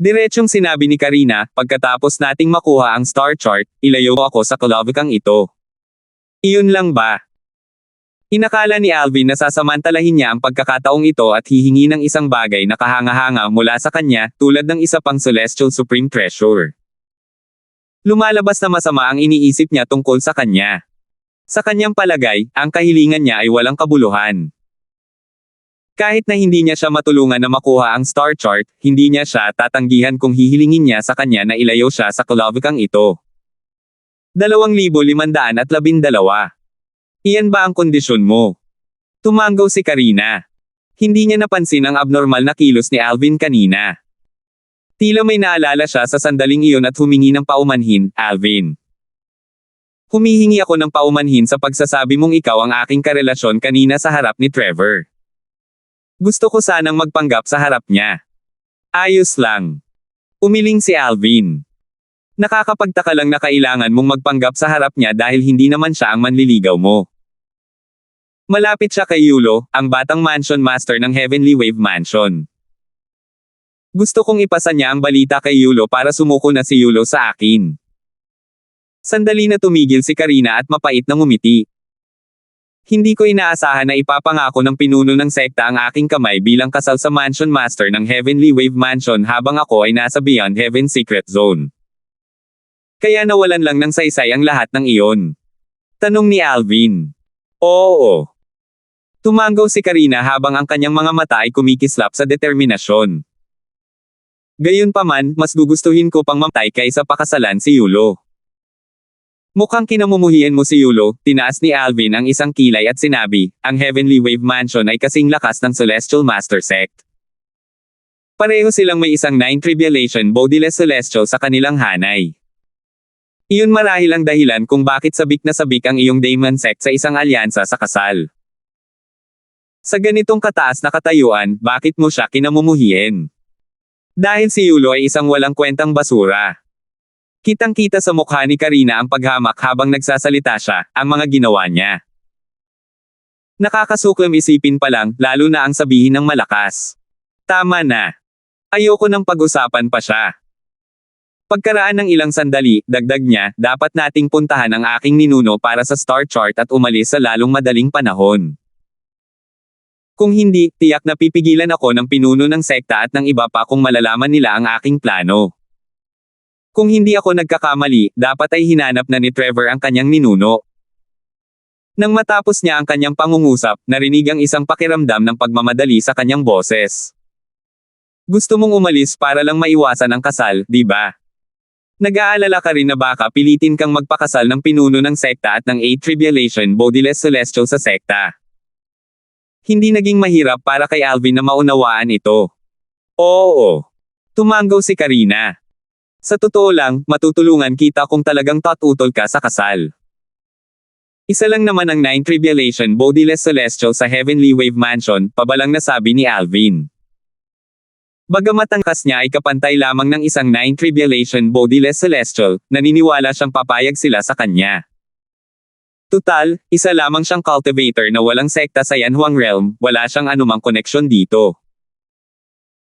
Diretsyong sinabi ni Karina, pagkatapos nating makuha ang star chart, ilayo ako sa kalabakang ito. Iyon lang ba? Inakala ni Alvin na sasamantalahin niya ang pagkakataong ito at hihingi ng isang bagay na kahanga-hanga mula sa kanya, tulad ng isa pang Celestial Supreme Treasure. Lumalabas na masama ang iniisip niya tungkol sa kanya. Sa kanyang palagay, ang kahilingan niya ay walang kabuluhan. Kahit na hindi niya siya matulungan na makuha ang star chart, hindi niya siya tatanggihan kung hihilingin niya sa kanya na ilayo siya sa kalabakang ito. 2,512. Iyan ba ang kondisyon mo? Tumanggaw si Karina. Hindi niya napansin ang abnormal na kilos ni Alvin kanina. Tila may naalala siya sa sandaling iyon at humingi ng paumanhin, Alvin. Humihingi ako ng paumanhin sa pagsasabi mong ikaw ang aking karelasyon kanina sa harap ni Trevor. Gusto ko sanang magpanggap sa harap niya. Ayos lang. Umiling si Alvin. Nakakapagtaka lang na kailangan mong magpanggap sa harap niya dahil hindi naman siya ang manliligaw mo. Malapit siya kay Yulo, ang batang mansion master ng Heavenly Wave Mansion. Gusto kong ipasa niya ang balita kay Yulo para sumuko na si Yulo sa akin. Sandali na tumigil si Karina at mapait na ngumiti. Hindi ko inaasahan na ipapangako ng pinuno ng sekta ang aking kamay bilang kasal sa Mansion Master ng Heavenly Wave Mansion habang ako ay nasa Beyond Heaven Secret Zone. Kaya nawalan lang ng saysay ang lahat ng iyon. Tanong ni Alvin. Oo. Tumanggaw si Karina habang ang kanyang mga mata ay kumikislap sa determinasyon. Gayunpaman, mas gugustuhin ko pang mamatay kaysa pakasalan si Yulo. Mukhang kinamumuhian mo si Yulo, tinaas ni Alvin ang isang kilay at sinabi, ang Heavenly Wave Mansion ay kasing lakas ng Celestial Master Sect. Pareho silang may isang 9 Tribulation Bodiless Celestial sa kanilang hanay. Iyon marahil ang dahilan kung bakit sabik na sabik ang iyong Demon Sect sa isang alyansa sa kasal. Sa ganitong kataas na katayuan, bakit mo siya kinamumuhiin? Dahil si Yulo ay isang walang kwentang basura. Kitang-kita sa mukha ni Karina ang paghamak habang nagsasalita siya, ang mga ginawa niya. Nakakasuklam isipin pa lang, lalo na ang sabihin ng malakas. Tama na. Ayoko nang pag-usapan pa siya. Pagkaraan ng ilang sandali, dagdag niya, dapat nating puntahan ang aking ninuno para sa star chart at umalis sa lalong madaling panahon. Kung hindi, tiyak na pipigilan ako ng pinuno ng sekta at ng iba pa kung malalaman nila ang aking plano. Kung hindi ako nagkakamali, dapat ay hinanap na ni Trevor ang kanyang ninuno. Nang matapos niya ang kanyang pangungusap, narinig ang isang pakiramdam ng pagmamadali sa kanyang boses. Gusto mong umalis para lang maiwasan ang kasal, di ba? Nag-aalala ka rin na baka pilitin kang magpakasal ng pinuno ng sekta at ng 8 Tribulation Bodiless Celestial sa sekta. Hindi naging mahirap para kay Alvin na maunawaan ito. Oo. Tumanggaw si Karina. Sa totoo lang, matutulungan kita kung talagang tatutol ka sa kasal. Isa lang naman ang 9 Tribulation Bodiless Celestial sa Heavenly Wave Mansion, pabalang nasabi ni Alvin. Bagamat ang kas niya ay kapantay lamang ng isang 9 Tribulation Bodiless Celestial, naniniwala siyang papayag sila sa kanya. Tutal, isa lamang siyang cultivator na walang sekta sa Yanhuang Realm, wala siyang anumang koneksyon dito.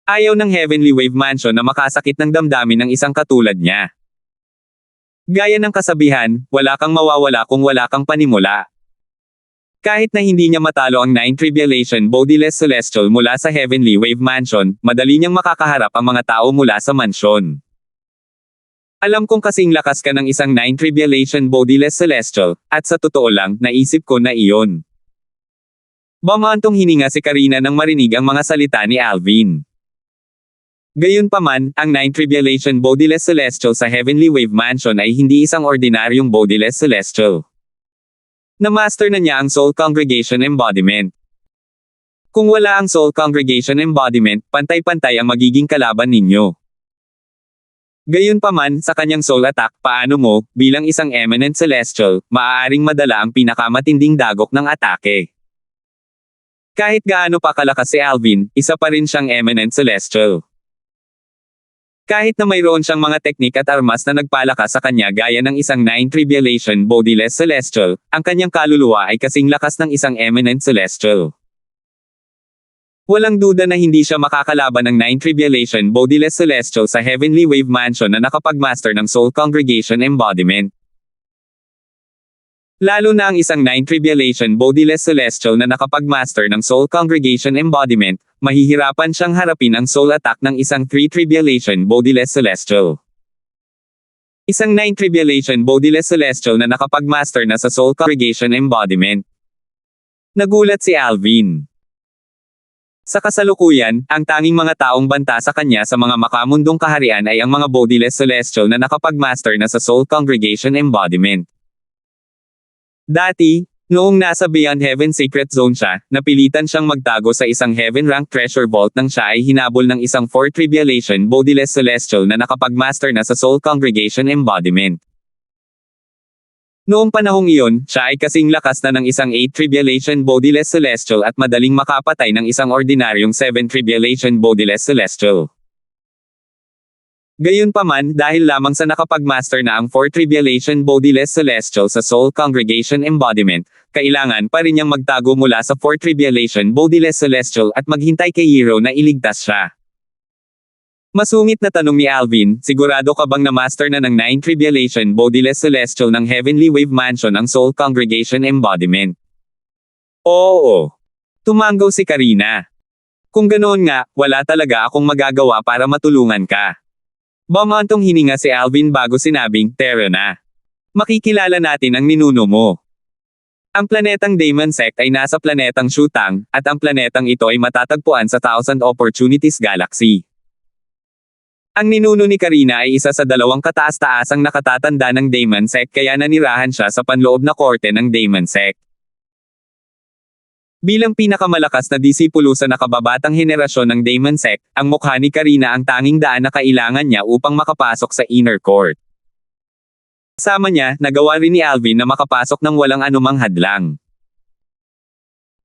Ayaw ng Heavenly Wave Mansion na makasakit ng damdamin ng isang katulad niya. Gaya ng kasabihan, wala kang mawawala kung wala kang panimula. Kahit na hindi niya matalo ang 9 Tribulation Bodiless Celestial mula sa Heavenly Wave Mansion, madali niyang makakaharap ang mga tao mula sa mansyon. Alam kong kasing lakas ka ng isang 9 Tribulation Bodiless Celestial, at sa totoo lang, naisip ko na iyon. Bumantong hininga si Karina nang marinig ang mga salita ni Alvin. Gayunpaman, ang 9 Tribulation Bodiless Celestial sa Heavenly Wave Mansion ay hindi isang ordinaryong Bodiless Celestial. Na-master na niya ang Soul Congregation Embodiment. Kung wala ang Soul Congregation Embodiment, pantay-pantay ang magiging kalaban ninyo. Gayunpaman, sa kanyang soul attack, paano mo, bilang isang eminent celestial, maaaring madala ang pinakamatinding dagok ng atake. Kahit gaano pa kalakas si Alvin, isa pa rin siyang eminent celestial. Kahit na mayroon siyang mga teknik at armas na nagpalakas sa kanya gaya ng isang Nine Tribulation Bodiless Celestial, ang kanyang kaluluwa ay kasing lakas ng isang Eminent Celestial. Walang duda na hindi siya makakalaban ng Nine Tribulation Bodiless Celestial sa Heavenly Wave Mansion na nakapagmaster ng Soul Congregation Embodiment. Lalo na ang isang Nine Tribulation Bodiless Celestial na nakapagmaster ng Soul Congregation Embodiment, mahihirapan siyang harapin ang soul attack ng isang Three Tribulation Bodiless Celestial. Isang Nine Tribulation Bodiless Celestial na nakapagmaster na sa Soul Congregation Embodiment. Nagulat si Alvin. Sa kasalukuyan, ang tanging mga taong banta sa kanya sa mga makamundong kaharian ay ang mga Bodiless Celestial na nakapagmaster na sa Soul Congregation Embodiment. Dati, noong nasa Beyond Heaven Secret Zone siya, napilitan siyang magtago sa isang Heaven Rank Treasure Vault nang siya ay hinabol ng isang Four Tribulation Bodiless Celestial na nakapagmaster na sa Soul Congregation Embodiment. Noong panahong iyon, siya ay kasing lakas na ng isang 8 Tribulation Bodiless Celestial at madaling makapatay ng isang ordinaryong 7 Tribulation Bodiless Celestial. Gayunpaman, dahil lamang sa nakapagmaster na ang 4 Tribulation Bodiless Celestial sa Soul Congregation Embodiment, kailangan pa rin niyang magtago mula sa 4 Tribulation Bodiless Celestial at maghintay kay Hero na iligtas siya. Masungit na tanong ni Alvin, sigurado ka bang na-master na ng 9 Tribulation Bodiless Celestial ng Heavenly Wave Mansion ang Soul Congregation Embodiment? Oo. Tumanggaw si Karina. Kung ganoon nga, wala talaga akong magagawa para matulungan ka. Bumantong hininga si Alvin bago sinabing, Terra na. Makikilala natin ang ninuno mo. Ang planetang Damon Sect ay nasa planetang Shutang, at ang planetang ito ay matatagpuan sa Thousand Opportunities Galaxy. Ang ninuno ni Karina ay isa sa 2 kataas-taasang nakatatanda ng Damon Sect kaya nanirahan siya sa panloob na korte ng Damon Sect. Bilang pinakamalakas na disipulo sa nakababatang henerasyon ng Damon Sect, ang mukha ni Karina ang tanging daan na kailangan niya upang makapasok sa inner court. Kasama niya, nagawa rin ni Alvin na makapasok ng walang anumang hadlang.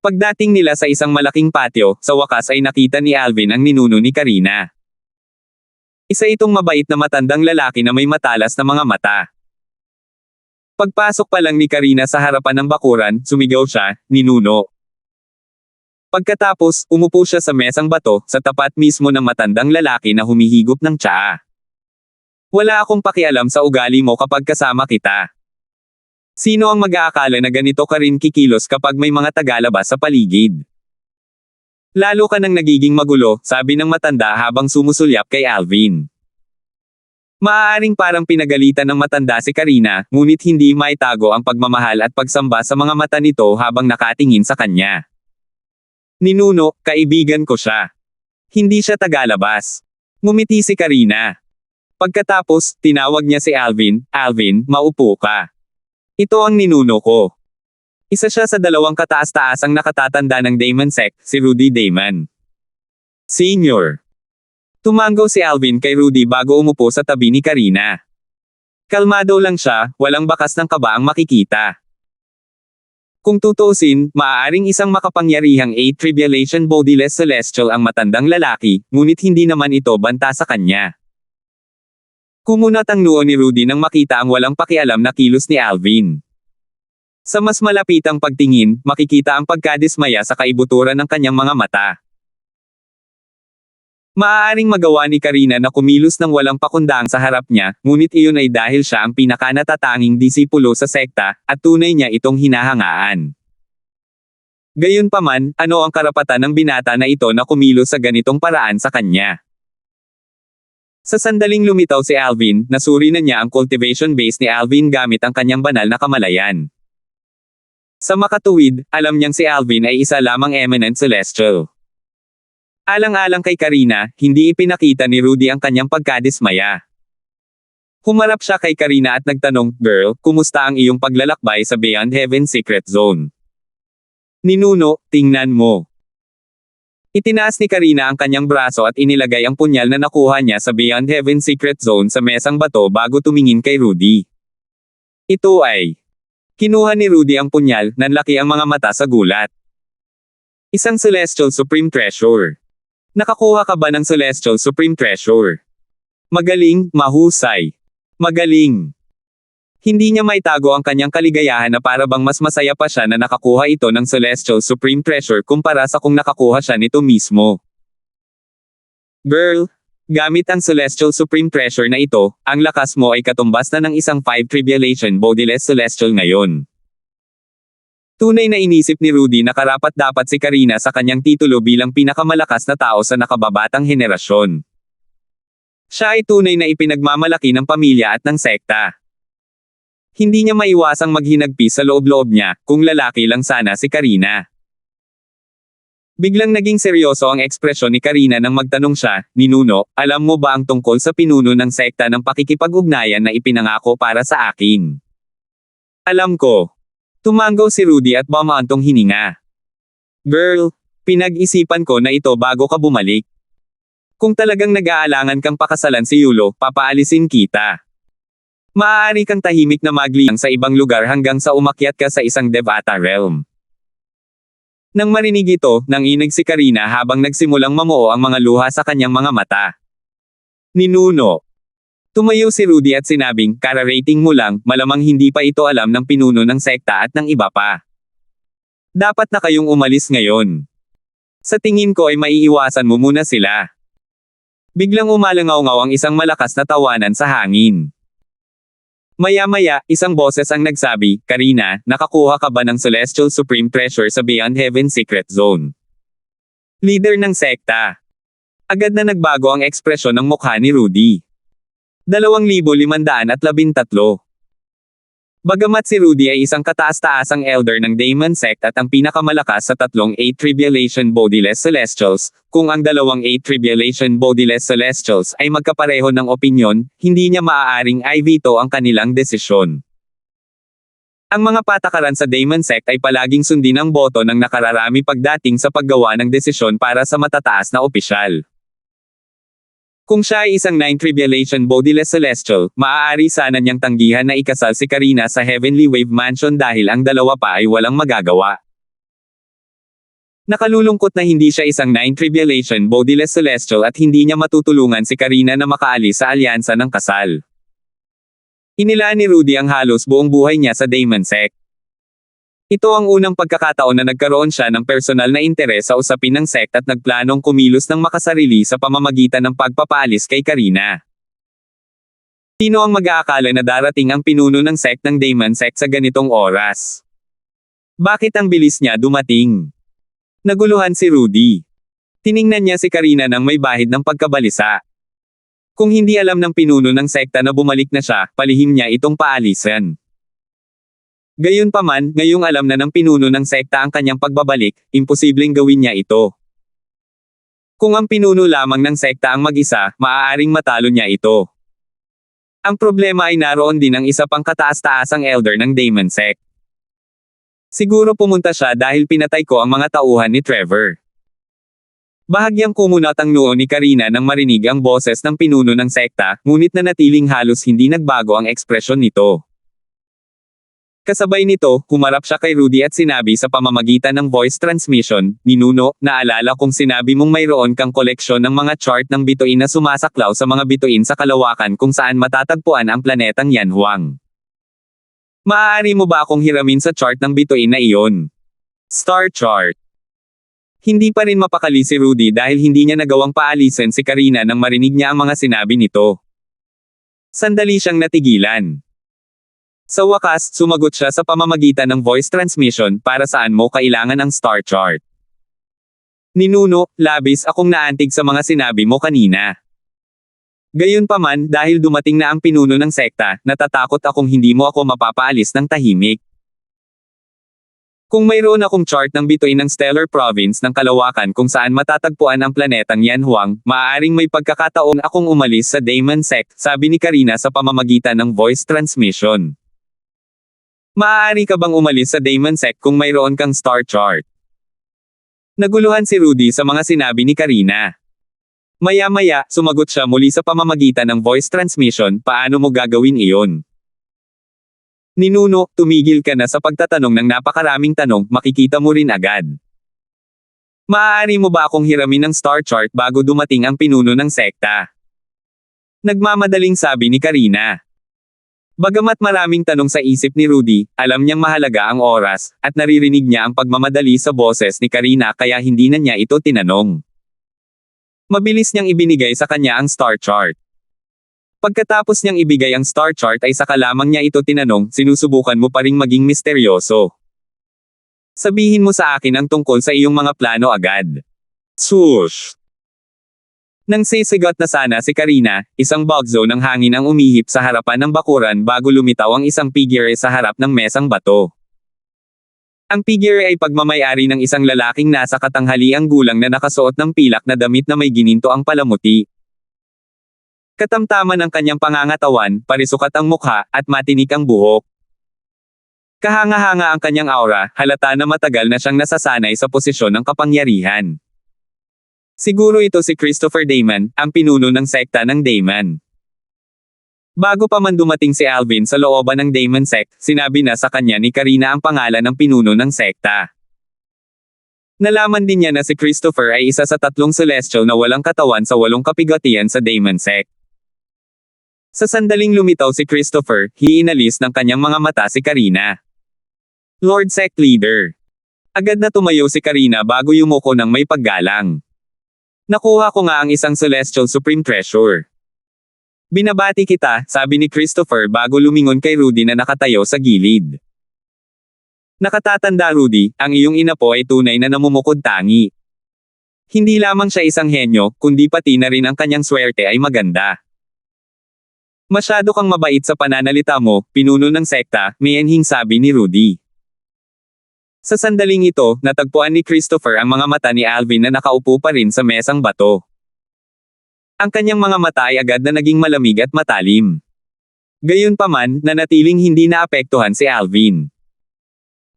Pagdating nila sa isang malaking patio, sa wakas ay nakita ni Alvin ang ninuno ni Karina. Isa itong mabait na matandang lalaki na may matalas na mga mata. Pagpasok pa lang ni Karina sa harapan ng bakuran, sumigaw siya, Ninuno. Pagkatapos, umupo siya sa mesang bato, sa tapat mismo ng matandang lalaki na humihigop ng tsaa. Wala akong pakialam sa ugali mo kapag kasama kita. Sino ang mag-aakala na ganito ka rin kikilos kapag may mga tagalabas sa paligid? Lalo ka nang nagiging magulo, sabi ng matanda habang sumusulyap kay Alvin. Maaaring parang pinagalitan ng matanda si Karina, ngunit hindi maitago ang pagmamahal at pagsamba sa mga mata nito habang nakatingin sa kanya. Ninuno, kaibigan ko siya. Hindi siya tagalabas. Ngumiti si Karina. Pagkatapos, tinawag niya si Alvin, Alvin, maupo ka. Ito ang ninuno ko. Isa siya sa 2 kataas-taasang nakatatanda ng Damon Sect, si Rudy Damon Sr. Tumanggaw si Alvin kay Rudy bago umupo sa tabi ni Karina. Kalmado lang siya, walang bakas ng kaba ang makikita. Kung tutuusin, maaaring isang makapangyarihang 8 Tribulation Bodiless Celestial ang matandang lalaki, ngunit hindi naman ito banta sa kanya. Kumunat ang noo ni Rudy nang makita ang walang pakialam na kilos ni Alvin. Sa mas malapitang pagtingin, makikita ang pagkadismaya sa kaibuturan ng kanyang mga mata. Maaaring magawa ni Karina na kumilos ng walang pakundang sa harap niya, ngunit iyon ay dahil siya ang pinakanatatanging disipulo sa sekta, at tunay niya itong hinahangaan. Gayunpaman, ano ang karapatan ng binata na ito na kumilos sa ganitong paraan sa kanya? Sa sandaling lumitaw si Alvin, nasuri na niya ang cultivation base ni Alvin gamit ang kanyang banal na kamalayan. Sa makatuwid, alam niyang si Alvin ay isa lamang Eminent Celestial. Alang-alang kay Karina, hindi ipinakita ni Rudy ang kanyang pagkadismaya. Humarap siya kay Karina at nagtanong, Girl, kumusta ang iyong paglalakbay sa Beyond Heaven Secret Zone? Ninuno, tingnan mo. Itinaas ni Karina ang kanyang braso at inilagay ang punyal na nakuha niya sa Beyond Heaven Secret Zone sa mesang bato bago tumingin kay Rudy. Ito ay... Kinuha ni Rudy ang punyal, nanlaki ang mga mata sa gulat. Isang Celestial Supreme Treasure. Nakakuha ka ba ng Celestial Supreme Treasure? Magaling, mahusay. Magaling. Hindi niya maitago ang kanyang kaligayahan na para bang mas masaya pa siya na nakakuha ito ng Celestial Supreme Treasure kumpara sa kung nakakuha siya nito mismo. Girl, gamit ang Celestial Supreme Treasure na ito, ang lakas mo ay katumbas na ng isang 5 Tribulation Bodiless Celestial ngayon. Tunay na inisip ni Rudy na karapat-dapat si Karina sa kanyang titulo bilang pinakamalakas na tao sa nakababatang henerasyon. Siya ay tunay na ipinagmamalaki ng pamilya at ng sekta. Hindi niya maiwasang maghinagpis sa loob-loob niya, kung lalaki lang sana si Karina. Biglang naging seryoso ang ekspresyon ni Karina nang magtanong siya, "Ninuno, alam mo ba ang tungkol sa pinuno ng sekta ng pakikipag-ugnayan na ipinangako para sa akin?" "Alam ko." Tumanggaw si Rudy at bumaantong hininga. "Girl, pinag-isipan ko na ito bago ka bumalik. Kung talagang nag-aalangan kang pakasalan si Yulo, papaalisin kita. Maaari kang tahimik na magliyang sa ibang lugar hanggang sa umakyat ka sa isang Devata realm." Nang marinig ito, nanginig si Karina habang nagsimulang mamuo ang mga luha sa kanyang mga mata. "Ninuno." Tumayo si Rudy at sinabing, "Kara-rating mo lang, malamang hindi pa ito alam ng pinuno ng sekta at ng iba pa. Dapat na kayong umalis ngayon. Sa tingin ko ay maiiwasan mo muna sila." Biglang umalangaw-ngaw ang isang malakas na tawanan sa hangin. Maya-maya, isang boses ang nagsabi, "Karina, nakakuha ka ba ng Celestial Supreme Treasure sa Beyond Heaven Secret Zone?" Leader ng sekta. Agad na nagbago ang ekspresyon ng mukha ni Rudy. 2,513. Bagamat si Rudy ay isang kataas-taasang elder ng Daemon Sect at ang pinakamalakas sa tatlong 8 Tribulation Bodiless Celestials, kung ang dalawang 8 Tribulation Bodiless Celestials ay magkapareho ng opinyon, hindi niya maaaring i-veto ang kanilang desisyon. Ang mga patakaran sa Daemon Sect ay palaging sundin ang boto ng nakararami pagdating sa paggawa ng desisyon para sa matataas na opisyal. Kung siya ay isang 9 Tribulation Bodiless Celestial, maaari sana niyang tanggihan na ikasal si Karina sa Heavenly Wave Mansion dahil ang dalawa pa ay walang magagawa. Nakalulungkot na hindi siya isang 9 Tribulation Bodiless Celestial at hindi niya matutulungan si Karina na makaalis sa alyansa ng kasal. Inilaan ni Rudy ang halos buong buhay niya sa Daemon Sect. Ito ang unang pagkakataon na nagkaroon siya ng personal na interes sa usapin ng sect at nagplanong kumilos ng makasarili sa pamamagitan ng pagpapaalis kay Karina. Sino ang mag-aakala na darating ang pinuno ng sect ng Daemon Sect sa ganitong oras? Bakit ang bilis niya dumating? Naguluhan si Rudy. Tiningnan niya si Karina nang may bahid ng pagkabalisa. Kung hindi alam ng pinuno ng sekta na bumalik na siya, palihim niya itong paalisan. Gayunpaman, ngayong alam na ng pinuno ng sekta ang kanyang pagbabalik, imposibleng gawin niya ito. Kung ang pinuno lamang ng sekta ang mag-isa, maaaring matalo niya ito. Ang problema ay naroon din ang isa pang kataas-taasang elder ng Daemon Sect. Siguro pumunta siya dahil pinatay ko ang mga tauhan ni Trevor. Bahagyang kumunat ang noo ni Karina nang marinig ang boses ng pinuno ng sekta, ngunit nanatiling halos hindi nagbago ang ekspresyon nito. Kasabay nito, humarap siya kay Rudy at sinabi sa pamamagitan ng voice transmission, "Ninuno, naalala kong sinabi mong mayroon kang koleksyon ng mga chart ng bituin na sumasaklaw sa mga bituin sa kalawakan kung saan matatagpuan ang planetang Yanhuang. Maaari mo ba akong hiramin sa chart ng bituin na iyon?" Star chart. Hindi pa rin mapakali si Rudy dahil hindi niya nagawang paalisin si Karina nang marinig niya ang mga sinabi nito. Sandali siyang natigilan. Sa wakas, sumagot siya sa pamamagitan ng voice transmission, "Para saan mo kailangan ang star chart?" "Ninuno, labis akong naantig sa mga sinabi mo kanina. Gayunpaman, dahil dumating na ang pinuno ng sekta, natatakot akong hindi mo ako mapapaalis ng tahimik. Kung mayroon akong chart ng bituin ng Stellar Province ng kalawakan kung saan matatagpuan ang planetang Yanhuang, maaaring may pagkakataon akong umalis sa Daemon Sect," sabi ni Karina sa pamamagitan ng voice transmission. "Maaari ka bang umalis sa Daemon Sect kung mayroon kang star chart?" Naguluhan si Rudy sa mga sinabi ni Karina. Maya-maya, sumagot siya muli sa pamamagitan ng voice transmission, "Paano mo gagawin iyon?" "Ninuno, tumigil ka na sa pagtatanong ng napakaraming tanong, makikita mo rin agad. Maaari mo ba akong hiramin ng star chart bago dumating ang pinuno ng sekta?" Nagmamadaling sabi ni Karina. Bagamat maraming tanong sa isip ni Rudy, alam niyang mahalaga ang oras, at naririnig niya ang pagmamadali sa boses ni Karina kaya hindi na niya ito tinanong. Mabilis niyang ibinigay sa kanya ang star chart. Pagkatapos niyang ibigay ang star chart ay saka lamang niya ito tinanong, sinusubukan mo pa ring maging misteryoso. Sabihin mo sa akin ang tungkol sa iyong mga plano agad. Swoosh! Nang sisigot na sana si Karina, isang bagzo ng hangin ang umihip sa harapan ng bakuran bago lumitaw ang isang figure sa harap ng mesang bato. Ang figure ay pagmamayari ng isang lalaking nasa katanghaliang gulang na nakasuot ng pilak na damit na may gininto ang palamuti. Katamtaman ang kanyang pangangatawan, parisukat ang mukha, at matinik ang buhok. Kahanga-hanga ang kanyang aura, halata na matagal na siyang nasasanay sa posisyon ng kapangyarihan. Siguro ito si Christopher Damon, ang pinuno ng sekta ng Damon. Bago pa man dumating si Alvin sa looban ng Damon sect, sinabi na sa kanya ni Karina ang pangalan ng pinuno ng sekta. Nalaman din niya na si Christopher ay isa sa 3 celestial na walang katawan sa 8 kapigatian sa Damon sect. Sa sandaling lumitaw si Christopher, hiinalis ng kanyang mga mata si Karina. Lord Sect Leader. Agad na tumayo si Karina bago yumuko ng may paggalang. Nakuha ko nga ang isang Celestial Supreme Treasure. Binabati kita, sabi ni Christopher bago lumingon kay Rudy na nakatayo sa gilid. Nakatatanda Rudy, ang iyong ina po ay tunay na namumukod tangi. Hindi lamang siya isang henyo, kundi pati na rin ang kanyang swerte ay maganda. Masyado kang mabait sa pananalita mo, pinuno ng sekta, may enhing sabi ni Rudy. Sa sandaling ito, natagpuan ni Christopher ang mga mata ni Alvin na nakaupo pa rin sa mesang bato. Ang kanyang mga mata ay agad na naging malamig at matalim. Gayunpaman, nanatiling hindi naapektuhan si Alvin.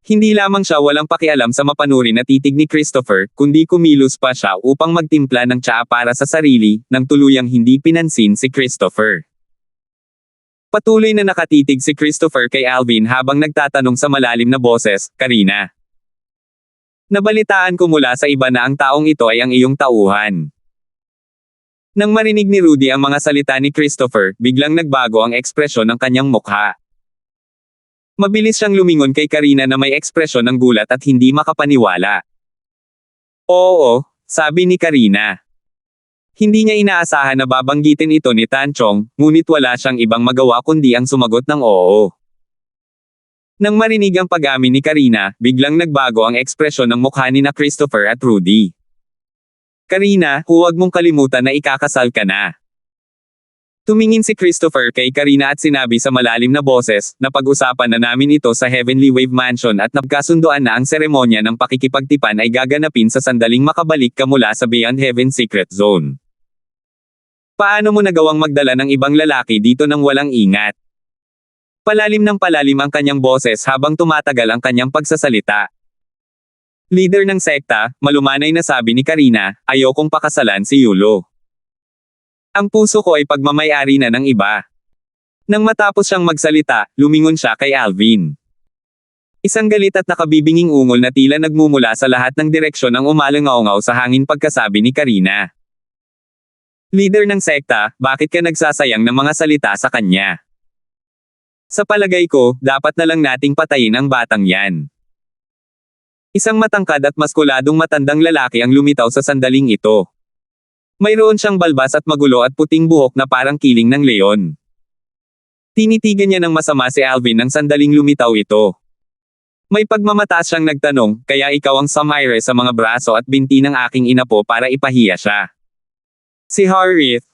Hindi lamang siya walang pakialam sa mapanuri na titig ni Christopher, kundi kumilos pa siya upang magtimpla ng tsaa para sa sarili, nang tuluyang hindi pinansin si Christopher. Patuloy na nakatitig si Christopher kay Alvin habang nagtatanong sa malalim na boses, Karina. Nabalitaan ko mula sa iba na ang taong ito ay ang iyong tauhan. Nang marinig ni Rudy ang mga salita ni Christopher, biglang nagbago ang ekspresyon ng kanyang mukha. Mabilis siyang lumingon kay Karina na may ekspresyon ng gulat at hindi makapaniwala. Oo, sabi ni Karina. Hindi niya inaasahan na babanggitin ito ni Tan Chong, ngunit wala siyang ibang magawa kundi ang sumagot ng oo. Nang marinig ang pag-amin ni Karina, biglang nagbago ang ekspresyon ng mukha ni na Christopher at Rudy. Karina, huwag mong kalimutan na ikakasal ka na. Tumingin si Christopher kay Karina at sinabi sa malalim na boses, napag-usapan na namin ito sa Heavenly Wave Mansion at napagkasunduan na ang seremonya ng pakikipagtipan ay gaganapin sa sandaling makabalik ka mula sa Beyond Heaven Secret Zone. Paano mo nagawang magdala ng ibang lalaki dito nang walang ingat? Palalim ng palalim ang kanyang boses habang tumatagal ang kanyang pagsasalita. Leader ng sekta, malumanay na sabi ni Karina, ayokong pakasalan si Yulo. Ang puso ko ay pagmamayari na ng iba. Nang matapos siyang magsalita, lumingon siya kay Alvin. Isang galit at nakabibinging ungol na tila nagmumula sa lahat ng direksyon ang umalangaw-ngaw sa hangin pagkasabi ni Karina. Leader ng sekta, bakit ka nagsasayang ng mga salita sa kanya? Sa palagay ko, dapat na lang nating patayin ang batang yan. Isang matangkad at maskuladong matandang lalaki ang lumitaw sa sandaling ito. Mayroon siyang balbas at magulo at puting buhok na parang kiling ng leon. Tinitigan niya ng masama si Alvin nang sandaling lumitaw ito. May pagmamataas siyang nagtanong, kaya ikaw ang sumaire sa mga braso at binti ng aking ina po para ipahiya siya. Si Harith.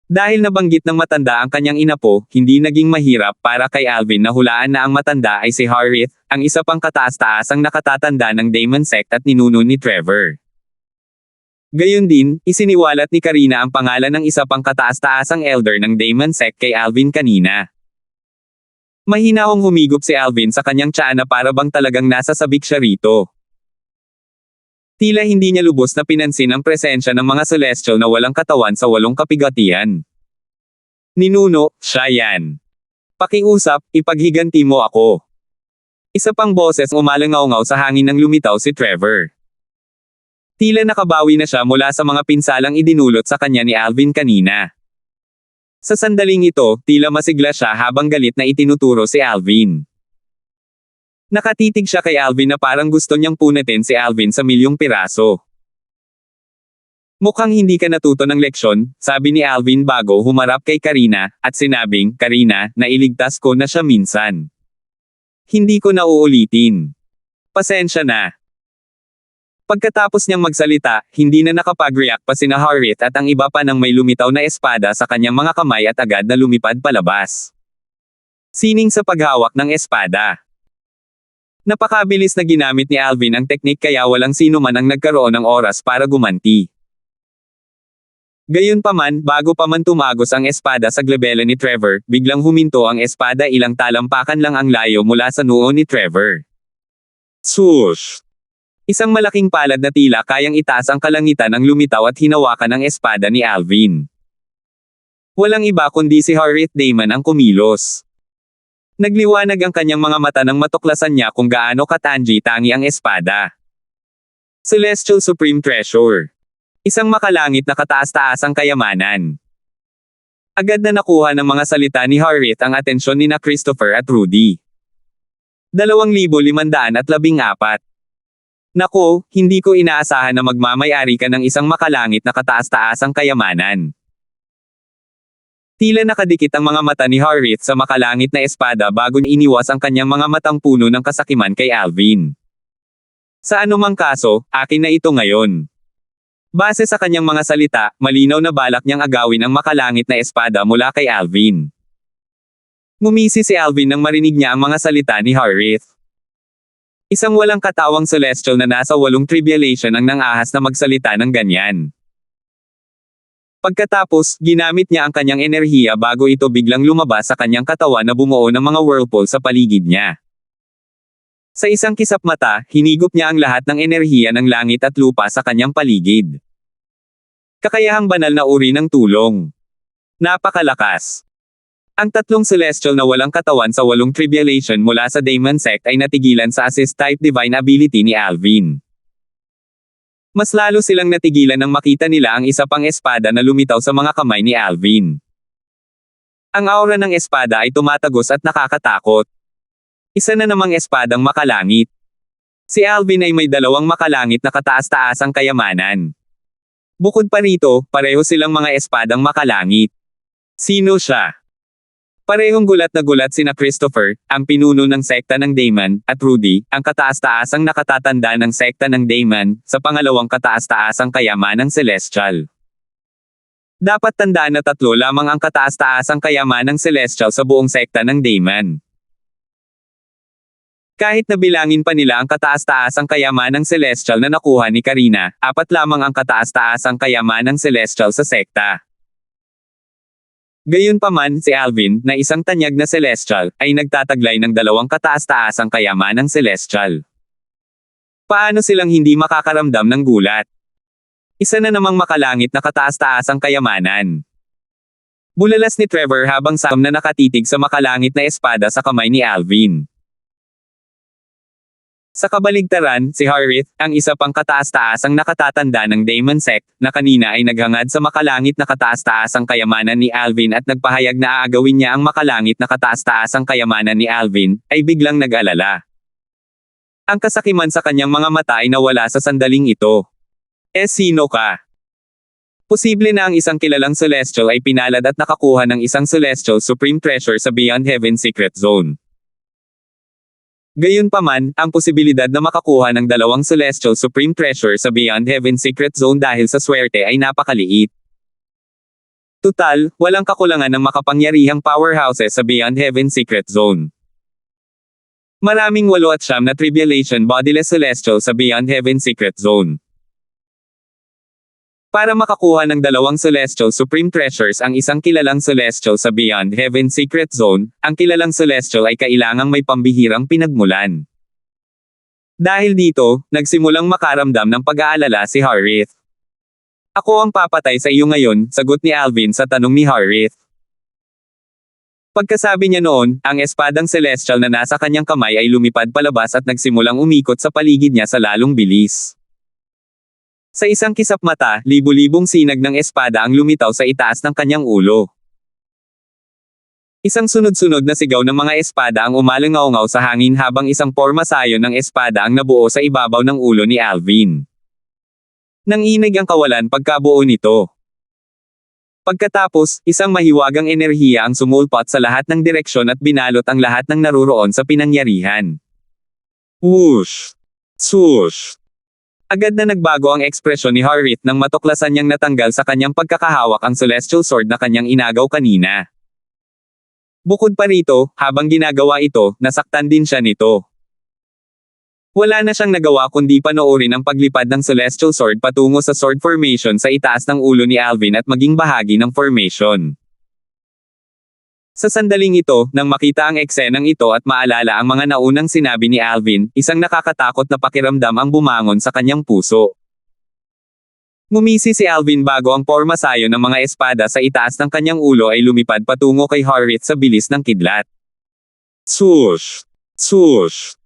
Dahil nabanggit ng matanda ang kanyang ina po, hindi naging mahirap para kay Alvin na hulaan na ang matanda ay si Harith, ang isa pang kataas-taasang nakatatanda ng Damon sect at ninuno ni Trevor. Gayon din, isiniwalat ni Karina ang pangalan ng isa pang kataas-taasang elder ng Damon sect kay Alvin kanina. Mahinahong humigop si Alvin sa kanyang tsaa na para bang talagang nasa sabik siya rito. Tila hindi niya lubos na pinansin ang presensya ng mga celestial na walang katawan sa 8 kapigatian. Ninuno, siya yan. Pakiusap, ipaghiganti mo ako. Isa pang boses umalangaw-ngaw sa hangin nang lumitaw si Trevor. Tila nakabawi na siya mula sa mga pinsalang idinulot sa kanya ni Alvin kanina. Sa sandaling ito, tila masigla siya habang galit na itinuturo si Alvin. Nakatitig siya kay Alvin na parang gusto niyang punatin si Alvin sa milyong piraso. Mukhang hindi ka natuto ng leksyon, sabi ni Alvin bago humarap kay Karina, at sinabing, Karina, nailigtas ko na siya minsan. Hindi ko na uulitin. Pasensya na. Pagkatapos niyang magsalita, hindi na nakapag-react pa sina Harriet at ang iba pa nang may lumitaw na espada sa kanyang mga kamay at agad na lumipad palabas. Sining sa paghawak ng espada. Napakabilis na ginamit ni Alvin ang teknik kaya walang sino man ang nagkaroon ng oras para gumanti. Gayunpaman, bago pa man tumagos ang espada sa glabela ni Trevor, biglang huminto ang espada ilang talampakan lang ang layo mula sa noo ni Trevor. Swoosh! Isang malaking palad na tila kayang itaas ang kalangitan ang lumitaw at hinawakan ang espada ni Alvin. Walang iba kundi si Harriet Damon ang kumilos. Nagliwanag ang kanyang mga mata nang matuklasan niya kung gaano katangi-tangi ang espada. Celestial Supreme Treasure. Isang makalangit na kataas-taasang kayamanan. Agad na nakuha ng mga salita ni Harriet ang atensyon ni Christopher at Rudy. 2,514. Nako, hindi ko inaasahan na magmamay-ari ka ng isang makalangit na kataas-taasang kayamanan. Tila nakadikit ang mga mata ni Harriet sa makalangit na espada bago iniwas ang kanyang mga matang puno ng kasakiman kay Alvin. Sa anumang kaso, akin na ito ngayon. Base sa kanyang mga salita, malinaw na balak niyang agawin ang makalangit na espada mula kay Alvin. Ngumisi si Alvin nang marinig niya ang mga salita ni Harriet. Isang walang katawang celestial na nasa 8 tribulation ang nangahas na magsalita ng ganyan. Pagkatapos, ginamit niya ang kanyang enerhiya bago ito biglang lumabas sa kanyang katawan na bumuo ng mga whirlpool sa paligid niya. Sa isang kisap mata, hinigop niya ang lahat ng enerhiya ng langit at lupa sa kanyang paligid. Kakayahang banal na uri ng tulong. Napakalakas. Ang 3 celestial na walang katawan sa 8 tribulation mula sa Demon Sect ay natigilan sa assist-type divine ability ni Alvin. Mas lalo silang natigilan nang makita nila ang isa pang espada na lumitaw sa mga kamay ni Alvin. Ang aura ng espada ay tumatagos at nakakatakot. Isa na namang espadang makalangit. Si Alvin ay may 2 makalangit na kataas-taasang kayamanan. Bukod pa rito, pareho silang mga espadang makalangit. Sino siya? Parehong gulat na gulat sina Christopher, ang pinuno ng sekta ng Damon, at Rudy, ang kataas-taasang nakatatanda ng sekta ng Damon, sa pangalawang kataas-taasang kayamanang celestial. Dapat tandaan na 3 lamang ang kataas-taasang kayamanang celestial sa buong sekta ng Damon. Kahit na bilangin pa nila ang kataas-taasang kayamanang celestial na nakuha ni Karina, 4 lamang ang kataas-taasang kayamanang celestial sa sekta. Gayunpaman, si Alvin, na isang tanyag na celestial, ay nagtataglay ng 2 kataas-taasang kayamanang celestial. Paano silang hindi makakaramdam ng gulat? Isa na namang makalangit na kataas-taasang kayamanan. Bulalas ni Trevor habang Sam na nakatitig sa makalangit na espada sa kamay ni Alvin. Sa kabaligtaran, si Harriet, ang isa pang kataas-taasang nakatatanda ng Demon Sect, na kanina ay naghangad sa makalangit na kataas-taasang kayamanan ni Alvin at nagpahayag na aagawin niya ang makalangit na kataas-taasang kayamanan ni Alvin, ay biglang nag-alala. Ang kasakiman sa kanyang mga mata ay nawala sa sandaling ito. Sino ka? Posible na ang isang kilalang celestial ay pinalad at nakakuha ng isang celestial supreme treasure sa Beyond Heaven Secret Zone. Gayunpaman, ang posibilidad na makakuha ng 2 celestial supreme treasure sa Beyond Heaven Secret Zone dahil sa swerte ay napakaliit. Tutal, walang kakulangan ng makapangyarihang powerhouses sa Beyond Heaven Secret Zone. Maraming 8 na tribulation bodiless celestial sa Beyond Heaven Secret Zone. Para makakuha ng 2 celestial supreme treasures ang isang kilalang celestial sa Beyond Heaven Secret Zone, ang kilalang celestial ay kailangang may pambihirang pinagmulan. Dahil dito, nagsimulang makaramdam ng pag-aalala si Harriet. Ako ang papatay sa iyo ngayon, sagot ni Alvin sa tanong ni Harriet. Pagkasabi niya noon, ang espadang celestial na nasa kanyang kamay ay lumipad palabas at nagsimulang umikot sa paligid niya sa lalong bilis. Sa isang kisap mata, libu-libong sinag ng espada ang lumitaw sa itaas ng kanyang ulo. Isang sunod-sunod na sigaw ng mga espada ang umalangaw-ngaw sa hangin habang isang pormasayo ng espada ang nabuo sa ibabaw ng ulo ni Alvin. Nanginig ang kawalan pagkabuo nito. Pagkatapos, isang mahiwagang enerhiya ang sumulpot sa lahat ng direksyon at binalot ang lahat ng naruroon sa pinangyarihan. Whoosh! Swoosh! Agad na nagbago ang ekspresyon ni Harith nang matuklasan niyang natanggal sa kanyang pagkakahawak ang celestial sword na kanyang inagaw kanina. Bukod pa rito, habang ginagawa ito, nasaktan din siya nito. Wala na siyang nagawa kundi panoorin ang paglipad ng celestial sword patungo sa sword formation sa itaas ng ulo ni Alvin at maging bahagi ng formation. Sa sandaling ito, nang makita ang eksenang ito at maalala ang mga naunang sinabi ni Alvin, isang nakakatakot na pakiramdam ang bumangon sa kanyang puso. Ngumisi si Alvin bago ang pormasayo ng mga espada sa itaas ng kanyang ulo ay lumipad patungo kay Harith sa bilis ng kidlat. Swoosh! Swoosh!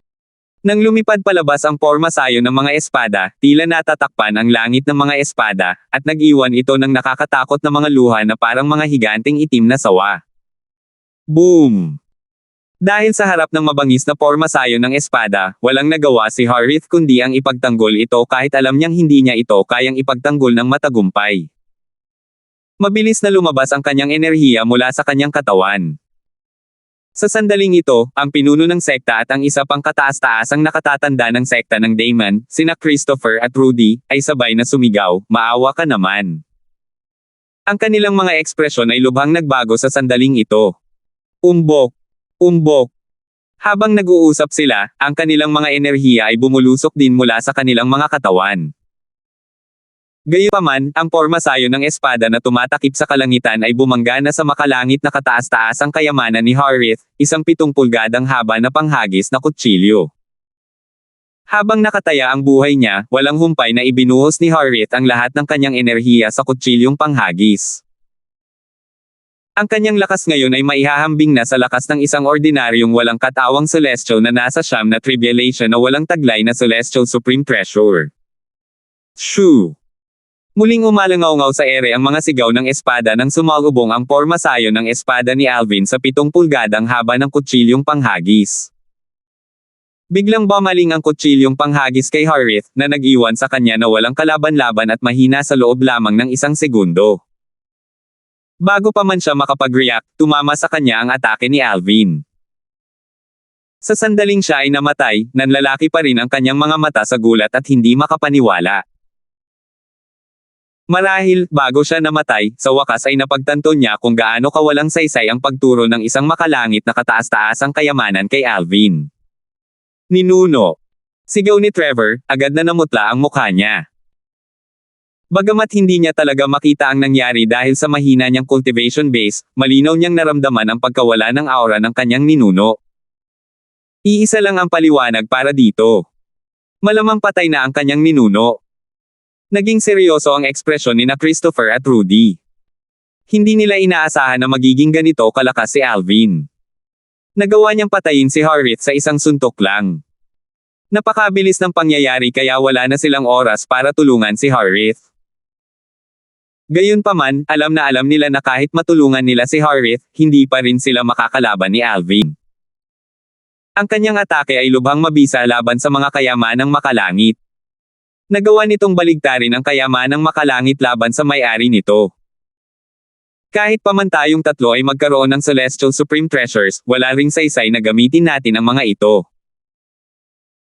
Nang lumipad palabas ang pormasayo ng mga espada, tila natatakpan ang langit ng mga espada, at nag-iwan ito ng nakakatakot na mga luha na parang mga higanting itim na sawa. Boom! Dahil sa harap ng mabangis na pormasayo ng espada, walang nagawa si Harith kundi ang ipagtanggol ito kahit alam niyang hindi niya ito kayang ipagtanggol ng matagumpay. Mabilis na lumabas ang kanyang enerhiya mula sa kanyang katawan. Sa sandaling ito, ang pinuno ng sekta at ang isa pang kataas-taasang nakatatanda ng sekta ng Daemon, sina Christopher at Rudy, ay sabay na sumigaw, "Maawa ka naman." Ang kanilang mga ekspresyon ay lubhang nagbago sa sandaling ito. Umbok! Umbok! Habang nag-uusap sila, ang kanilang mga enerhiya ay bumulusok din mula sa kanilang mga katawan. Gayunpaman, ang pormasayo ng espada na tumatakip sa kalangitan ay bumangga na sa makalangit na kataas-taasang kayamanan ni Harith, isang 7 pulgadang haba na panghagis na kutsilyo. Habang nakataya ang buhay niya, walang humpay na ibinuhos ni Harith ang lahat ng kanyang enerhiya sa kutsilyong panghagis. Ang kanyang lakas ngayon ay maihahambing na sa lakas ng isang ordinaryong walang katawang celestial na nasa siyam na tribulation na walang taglay na celestial supreme treasure. Shoo! Muling umalangaw-ngaw sa ere ang mga sigaw ng espada nang sumalubong ang pormasayo ng espada ni Alvin sa 7 pulgadang haba ng kutsilyong panghagis. Biglang bumaling ang kutsilyong panghagis kay Harith na nag-iwan sa kanya na walang kalaban-laban at mahina sa loob lamang ng isang segundo. Bago pa man siya makapag-react, tumama sa kanya ang atake ni Alvin. Sa sandaling siya ay namatay, nanlalaki pa rin ang kanyang mga mata sa gulat at hindi makapaniwala. Marahil, bago siya namatay, sa wakas ay napagtanto niya kung gaano kawalang saysay ang pagturo ng isang makalangit na kataas-taasang kayamanan kay Alvin. Ninuno! Sigaw ni Trevor, agad na namutla ang mukha niya. Bagamat hindi niya talaga makita ang nangyari dahil sa mahina niyang cultivation base, malinaw niyang naramdaman ang pagkawala ng aura ng kanyang ninuno. Iisa lang ang paliwanag para dito. Malamang patay na ang kanyang ninuno. Naging seryoso ang ekspresyon ni Christopher at Rudy. Hindi nila inaasahan na magiging ganito kalakas si Alvin. Nagawa niyang patayin si Harith sa isang suntok lang. Napakabilis ng pangyayari kaya wala na silang oras para tulungan si Harith. Gayunpaman, alam na alam nila na kahit matulungan nila si Harith, hindi pa rin sila makakalaban ni Alvin. Ang kanyang atake ay lubhang mabisa laban sa mga kayamanang makalangit. Nagawa nitong baligtarin ang kayamanang makalangit laban sa may-ari nito. Kahit pa man tayong tatlo ay magkaroon ng Celestial Supreme Treasures, wala ring saysay na gamitin natin ang mga ito.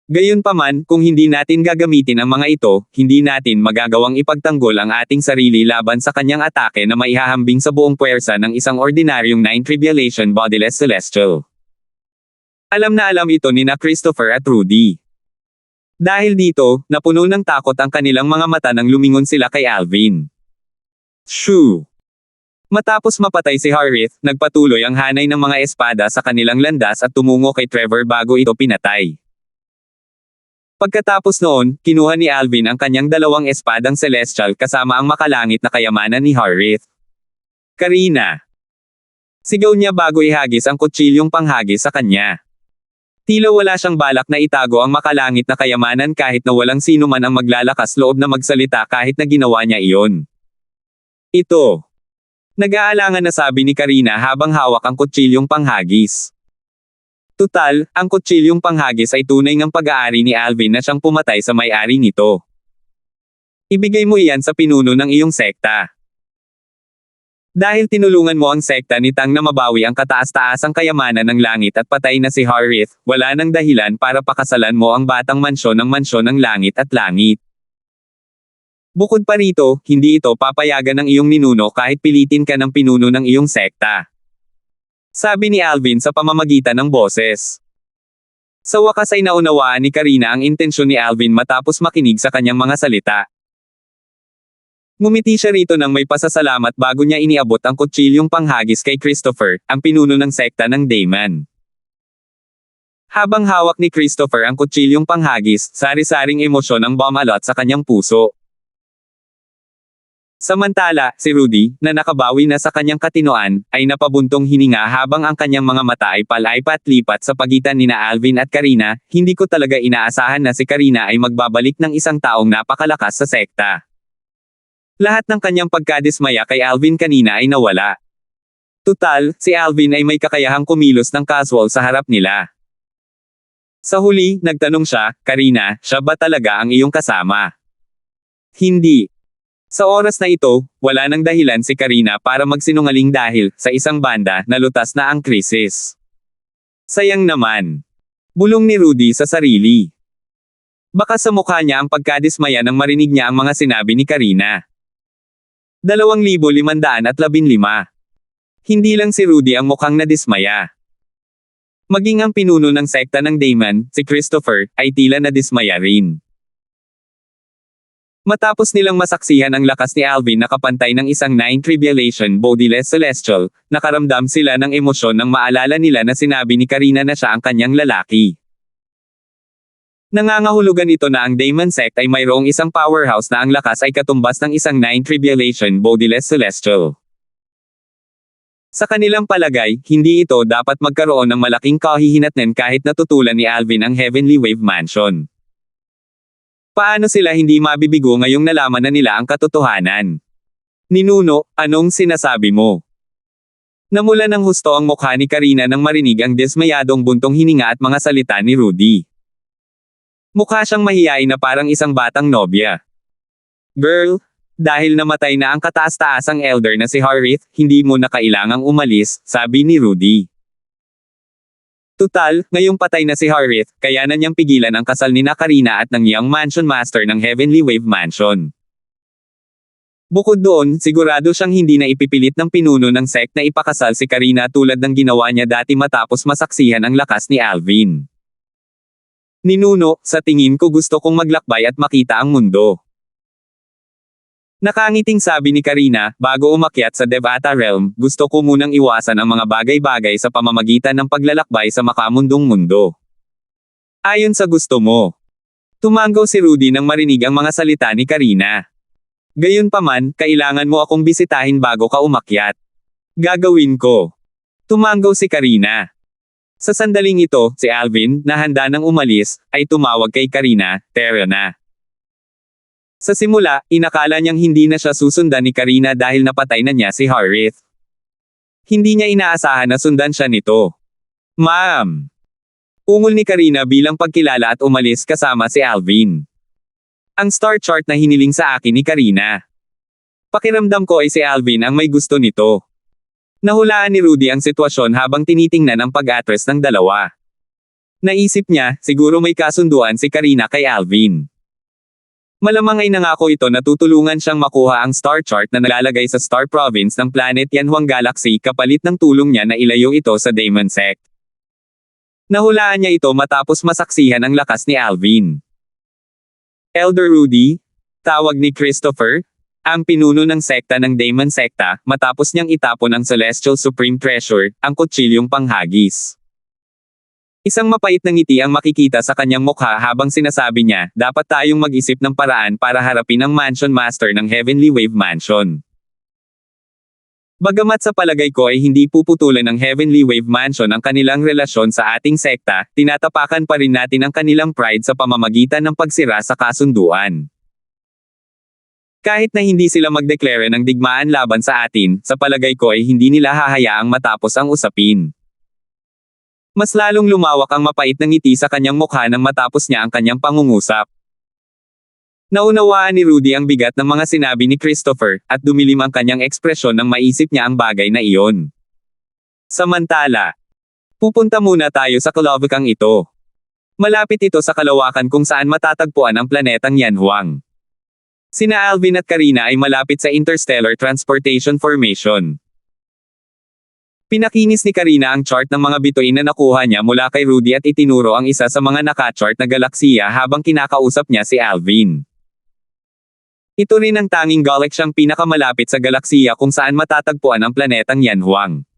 Gayunpaman, kung hindi natin gagamitin ang mga ito, hindi natin magagawang ipagtanggol ang ating sarili laban sa kanyang atake na maihahambing sa buong puwersa ng isang ordinaryong 9 tribulation bodiless celestial. Alam na alam ito ni Christopher at Rudy. Dahil dito, napuno ng takot ang kanilang mga mata nang lumingon sila kay Alvin. Shoo! Matapos mapatay si Harith, nagpatuloy ang hanay ng mga espada sa kanilang landas at tumungo kay Trevor bago ito pinatay. Pagkatapos noon, kinuha ni Alvin ang kanyang 2 espadang celestial kasama ang makalangit na kayamanan ni Harith. Karina! Sigaw niya bago ihagis ang kutsilyong panghagis sa kanya. Tila wala siyang balak na itago ang makalangit na kayamanan kahit na walang sino man ang maglalakas loob na magsalita kahit na ginawa niya iyon. Ito. Nag-aalangan na sabi ni Karina habang hawak ang kutsilyong panghagis. Tutal, ang kutsilyong panghagis ay tunay ngang pag-aari ni Alvin na siyang pumatay sa may-ari nito. Ibigay mo iyan sa pinuno ng iyong sekta. Dahil tinulungan mo ang sekta ni Tang na mabawi ang kataas-taasang kayamanan ng langit at patay na si Harith, wala nang dahilan para pakasalan mo ang batang mansyon ng langit at langit. Bukod pa rito, hindi ito papayagan ng iyong ninuno kahit pilitin ka ng pinuno ng iyong sekta. Sabi ni Alvin sa pamamagitan ng boses. Sa wakas ay naunawaan ni Karina ang intensyon ni Alvin matapos makinig sa kanyang mga salita. Ngumiti siya rito nang may pasasalamat bago niya iniabot ang kutsilyong panghagis kay Christopher, ang pinuno ng sekta ng Daemon. Habang hawak ni Christopher ang kutsilyong panghagis, sari-saring emosyon ang bumalot sa kanyang puso. Samantala, si Rudy, na nakabawi na sa kanyang katinoan, ay napabuntong hininga habang ang kanyang mga mata ay palaipat-lipat sa pagitan nina Alvin at Karina. Hindi ko talaga inaasahan na si Karina ay magbabalik ng isang taong napakalakas sa sekta. Lahat ng kanyang pagkadismaya kay Alvin kanina ay nawala. Tutal, si Alvin ay may kakayahang kumilos ng casual sa harap nila. Sa huli, nagtanong siya, Karina, siya ba talaga ang iyong kasama? Hindi. Sa oras na ito, wala nang dahilan si Karina para magsinungaling dahil, sa isang banda, nalutas na ang krisis. Sayang naman. Bulong ni Rudy sa sarili. Baka sa mukha niya ang pagkadismaya nang marinig niya ang mga sinabi ni Karina. 2,515. Hindi lang si Rudy ang mukhang nadismaya. Maging ang pinuno ng sekta ng Daemon, si Christopher, ay tila nadismaya rin. Matapos nilang masaksihan ang lakas ni Alvin na kapantay ng isang 9 Tribulation Bodiless Celestial, nakaramdam sila ng emosyon nang maalala nila na sinabi ni Karina na siya ang kanyang lalaki. Nangangahulugan ito na ang Daemon Sect ay mayroong isang powerhouse na ang lakas ay katumbas ng isang 9 Tribulation Bodiless Celestial. Sa kanilang palagay, hindi ito dapat magkaroon ng malaking kahihinatnan kahit natutulan ni Alvin ang Heavenly Wave Mansion. Paano sila hindi mabibigo ngayong nalaman na nila ang katotohanan? Ninuno, anong sinasabi mo? Namula ng husto ang mukha ni Karina nang marinig ang dismayadong buntong hininga at mga salita ni Rudy. Mukha siyang mahiyain na parang isang batang nobya. Girl, dahil namatay na ang kataas-taasang elder na si Harith, hindi mo na kailangang umalis, sabi ni Rudy. Tutal, ngayong patay na si Harith, kaya na niyang pigilan ang kasal ni Karina at ng Young Mansion Master ng Heavenly Wave Mansion. Bukod doon, sigurado siyang hindi na ipipilit ng pinuno ng sect na ipakasal si Karina tulad ng ginawa niya dati matapos masaksihan ang lakas ni Alvin. Ninuno, sa tingin ko gusto kong maglakbay at makita ang mundo. Nakangiting sabi ni Karina, bago umakyat sa Devata Realm, gusto ko munang iwasan ang mga bagay-bagay sa pamamagitan ng paglalakbay sa makamundong mundo. Ayon sa gusto mo. Tumanggaw si Rudy nang marinig ang mga salita ni Karina. Gayunpaman, kailangan mo akong bisitahin bago ka umakyat. Gagawin ko. Tumanggaw si Karina. Sa sandaling ito, si Alvin, na handa nang umalis, ay tumawag kay Karina, "Tara na." Sa simula, inakala niyang hindi na siya susundan ni Karina dahil napatay na niya si Harith. Hindi niya inaasahan na sundan siya nito. "Ma'am!" Ungol ni Karina bilang pagkilala at umalis kasama si Alvin. Ang star chart na hiniling sa akin ni Karina. Pakiramdam ko ay si Alvin ang may gusto nito. Nahulaan ni Rudy ang sitwasyon habang tinitingnan ang pag-atres ng dalawa. Naisip niya, siguro may kasunduan si Karina kay Alvin. Malamang ay nangako ito na tutulungan siyang makuha ang star chart na nalalagay sa star province ng planet Yanhuang Galaxy kapalit ng tulong niya na ilayo ito sa Daemon Sect. Nahulaan niya ito matapos masaksihan ang lakas ni Alvin. Elder Rudy, tawag ni Christopher, ang pinuno ng sekta ng Daemon Sekta, matapos niyang itapon ang Celestial Supreme Treasure, ang kutsilyong panghagis. Isang mapait na ngiti ang makikita sa kanyang mukha habang sinasabi niya, dapat tayong mag-isip ng paraan para harapin ang Mansion Master ng Heavenly Wave Mansion. Bagamat sa palagay ko ay hindi puputulan ng Heavenly Wave Mansion ang kanilang relasyon sa ating sekta, tinatapakan pa rin natin ang kanilang pride sa pamamagitan ng pagsira sa kasunduan. Kahit na hindi sila magdeklare ng digmaan laban sa atin, sa palagay ko ay hindi nila hahayaang matapos ang usapin. Mas lalong lumawak ang mapait na ngiti sa kanyang mukha nang matapos niya ang kanyang pangungusap. Naunawaan ni Rudy ang bigat ng mga sinabi ni Christopher, at dumilim ang kanyang ekspresyon nang maisip niya ang bagay na iyon. Samantala, pupunta muna tayo sa kalawakang ito. Malapit ito sa kalawakan kung saan matatagpuan ang planetang Yanhuang. Sina Alvin at Karina ay malapit sa Interstellar Transportation Formation. Pinakinis ni Karina ang chart ng mga bituin na nakuha niya mula kay Rudy at itinuro ang isa sa mga nakachart na galaksiya habang kinakausap niya si Alvin. Ito rin ang tanging galaksyang pinakamalapit sa galaksiya kung saan matatagpuan ang planetang Yanhuang.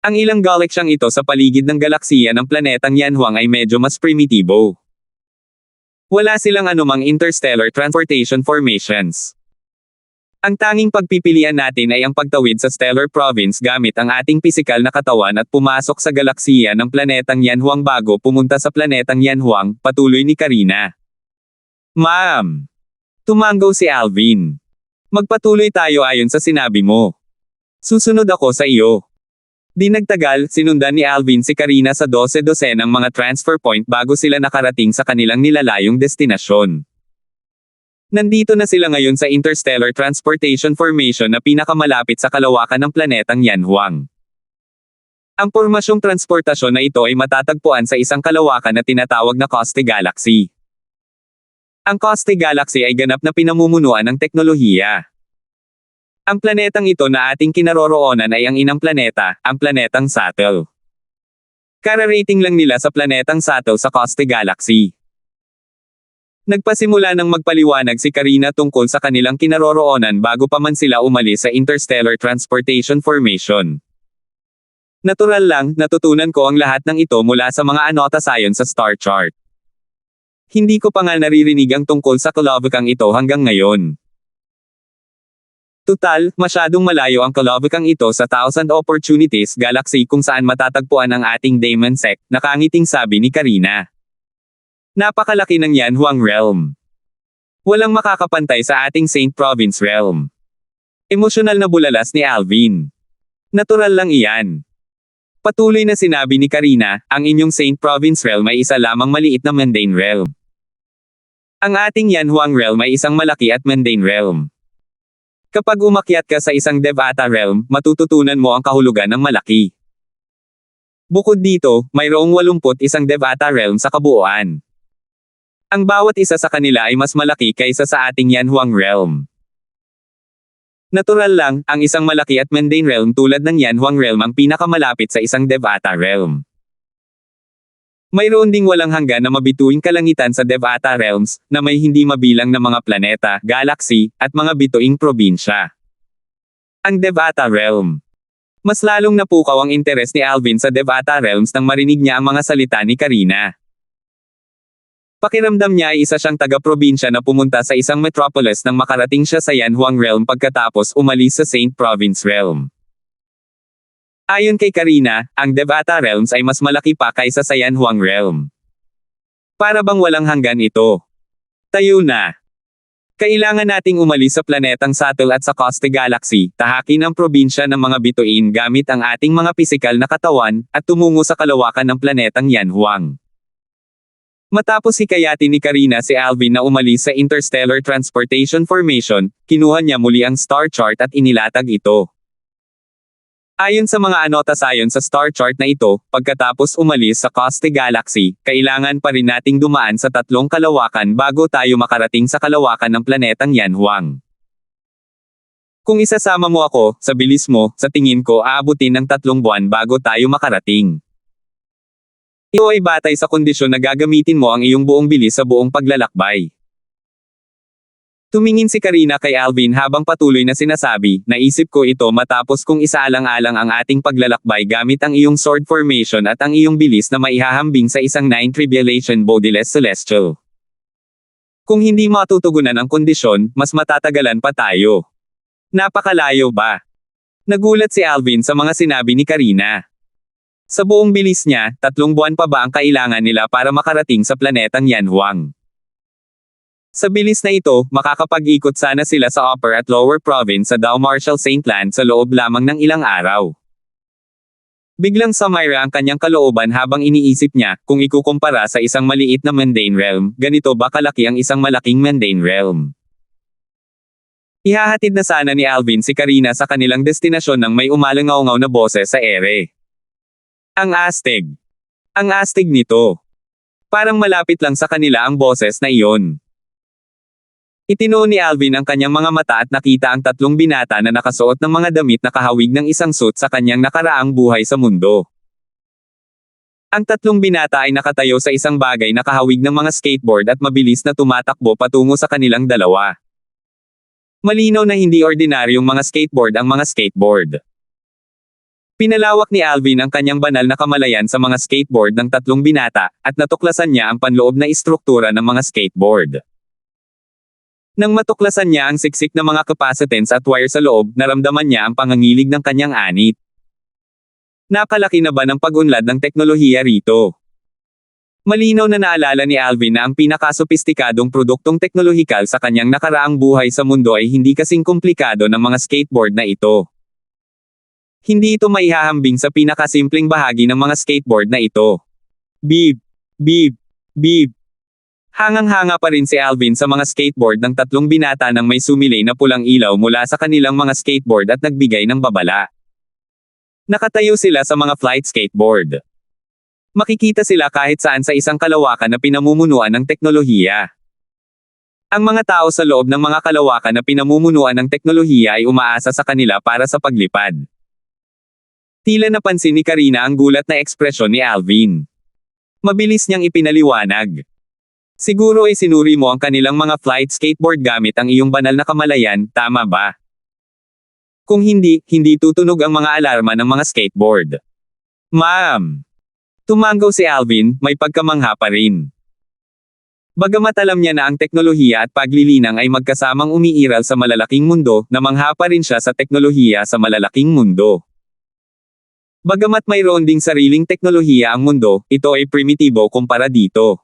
Ang ilang galaksyang ito sa paligid ng galaksiya ng planetang Yanhuang ay medyo mas primitibo. Wala silang anumang interstellar transportation formations. Ang tanging pagpipilian natin ay ang pagtawid sa stellar province gamit ang ating pisikal na katawan at pumasok sa galaksiya ng planetang Yanhuang bago pumunta sa planetang Yanhuang, patuloy ni Karina. Ma'am. Tumanggaw si Alvin. Magpatuloy tayo ayon sa sinabi mo. Susunod ako sa iyo. Di nagtagal, sinundan ni Alvin si Karina sa 12-dosenang mga transfer point bago sila nakarating sa kanilang nilalayong destinasyon. Nandito na sila ngayon sa Interstellar Transportation Formation na pinakamalapit sa kalawakan ng planetang Yanhuang. Ang pormasyong transportasyon na ito ay matatagpuan sa isang kalawakan na tinatawag na Coste Galaxy. Ang Coste Galaxy ay ganap na pinamumunuan ng teknolohiya. Ang planetang ito na ating kinaroroonan ay ang inang planeta, ang planetang Satel. Kararating lang nila sa planetang Satel sa Coste Galaxy. Nagpasimula ng magpaliwanag si Karina tungkol sa kanilang kinaroroonan bago pa man sila umalis sa Interstellar Transportation Formation. Natural lang, natutunan ko ang lahat ng ito mula sa mga anota sayon sa star chart. Hindi ko pa nga naririnig ang tungkol sa kalawakang ito hanggang ngayon. Tutal, masyadong malayo ang kalawakang ito sa Thousand Opportunities Galaxy kung saan matatagpuan ang ating Daemon Sect, nakangiting sabi ni Karina. Napakalaki ng Yanhuang Realm. Walang makakapantay sa ating Saint Province Realm. Emosyonal na bulalas ni Alvin. Natural lang iyan. Patuloy na sinabi ni Karina, ang inyong Saint Province Realm ay isa lamang maliit na mundane realm. Ang ating Yanhuang Realm ay isang malaki at mundane realm. Kapag umakyat ka sa isang Devata Realm, matututunan mo ang kahulugan ng malaki. Bukod dito, mayroong 81 Devata Realm sa kabuuan. Ang bawat isa sa kanila ay mas malaki kaysa sa ating Yanhuang Realm. Natural lang, ang isang malaki at mundane realm tulad ng Yanhuang Realm ang pinakamalapit sa isang Devata Realm. Mayroon ding walang hanggan na mabituing kalangitan sa Devata Realms, na may hindi mabilang na mga planeta, galaxy, at mga bituing probinsya. Ang Devata Realm. Mas lalong napukaw ang interes ni Alvin sa Devata Realms nang marinig niya ang mga salita ni Karina. Pakiramdam niya ay isa siyang taga-probinsya na pumunta sa isang metropolis nang makarating siya sa Yanhuang Realm pagkatapos umalis sa Saint Province Realm. Ayon kay Karina, ang Devata Realms ay mas malaki pa kaysa sa Yanhuang Realm. Para bang walang hanggan ito? Tayo na. Kailangan nating umalis sa planetang Satel at sa Coste Galaxy, tahakin ang probinsya ng mga bituin gamit ang ating mga pisikal na katawan, at tumungo sa kalawakan ng planetang Yanhuang. Matapos hikayatin ni Karina si Alvin na umalis sa Interstellar Transportation Formation, kinuha niya muli ang star chart at inilatag ito. Ayon sa mga anota sayon sa star chart na ito, pagkatapos umalis sa Coste Galaxy, kailangan pa rin nating dumaan sa 3 kalawakan bago tayo makarating sa kalawakan ng planetang Yanhuang. Kung isasama mo ako, sa bilis mo, sa tingin ko aabutin ng 3 buwan bago tayo makarating. Ito ay batay sa kondisyon na gagamitin mo ang iyong buong bilis sa buong paglalakbay. Tumingin si Karina kay Alvin habang patuloy na sinasabi, naisip ko ito matapos kung isaalang-alang ang ating paglalakbay gamit ang iyong sword formation at ang iyong bilis na maihahambing sa isang 9 Tribulation Bodiless Celestial. Kung hindi matutugunan ang kondisyon, mas matatagalan pa tayo. Napakalayo ba? Nagulat si Alvin sa mga sinabi ni Karina. Sa buong bilis niya, 3 buwan pa ba ang kailangan nila para makarating sa planetang Yanhuang? Sa bilis na ito, makakapag-ikot sana sila sa Upper at Lower Province sa Dao Marshall St. Land sa loob lamang ng ilang araw. Biglang sumira ang kanyang kalooban habang iniisip niya, kung ikukumpara sa isang maliit na mundane realm, ganito ba kalaki ang isang malaking mundane realm? Ihahatid na sana ni Alvin si Karina sa kanilang destinasyon nang may umalangaw-ngaw na boses sa ere. Ang astig. Ang astig nito. Parang malapit lang sa kanila ang boses na iyon. Itinuon ni Alvin ang kanyang mga mata at nakita ang tatlong binata na nakasuot ng mga damit na kahawig ng isang suit sa kanyang nakaraang buhay sa mundo. Ang tatlong binata ay nakatayo sa isang bagay na kahawig ng mga skateboard at mabilis na tumatakbo patungo sa kanilang dalawa. Malinaw na hindi ordinaryong mga skateboard ang mga skateboard. Pinalawak ni Alvin ang kanyang banal na kamalayan sa mga skateboard ng tatlong binata, at natuklasan niya ang panloob na istruktura ng mga skateboard. Nang matuklasan niya ang siksik na mga capacitance at wire sa loob, naramdaman niya ang pangangilig ng kanyang anit. Nakalaki na ba ng pag-unlad ng teknolohiya rito? Malinaw na naalala ni Alvin na ang pinakasopistikadong produktong teknolohikal sa kanyang nakaraang buhay sa mundo ay hindi kasing komplikado ng mga skateboard na ito. Hindi ito maihahambing sa pinakasimpleng bahagi ng mga skateboard na ito. Beep, beep, beep. Hangang-hanga pa rin si Alvin sa mga skateboard ng tatlong binata nang may sumilay na pulang ilaw mula sa kanilang mga skateboard at nagbigay ng babala. Nakatayo sila sa mga flight skateboard. Makikita sila kahit saan sa isang kalawakan na pinamumunuan ng teknolohiya. Ang mga tao sa loob ng mga kalawakan na pinamumunuan ng teknolohiya ay umaasa sa kanila para sa paglipad. Tila napansin ni Karina ang gulat na ekspresyon ni Alvin. Mabilis niyang ipinaliwanag. Siguro ay sinuri mo ang kanilang mga flight skateboard gamit ang iyong banal na kamalayan, tama ba? Kung hindi, hindi tutunog ang mga alarma ng mga skateboard. Ma'am! Tumanggaw si Alvin, may pagkamangha pa rin. Bagamat alam niya na ang teknolohiya at paglilinang ay magkasamang umiiral sa malalaking mundo, namangha pa rin siya sa teknolohiya sa malalaking mundo. Bagamat mayroon ding sariling teknolohiya ang mundo, ito ay primitibo kumpara dito.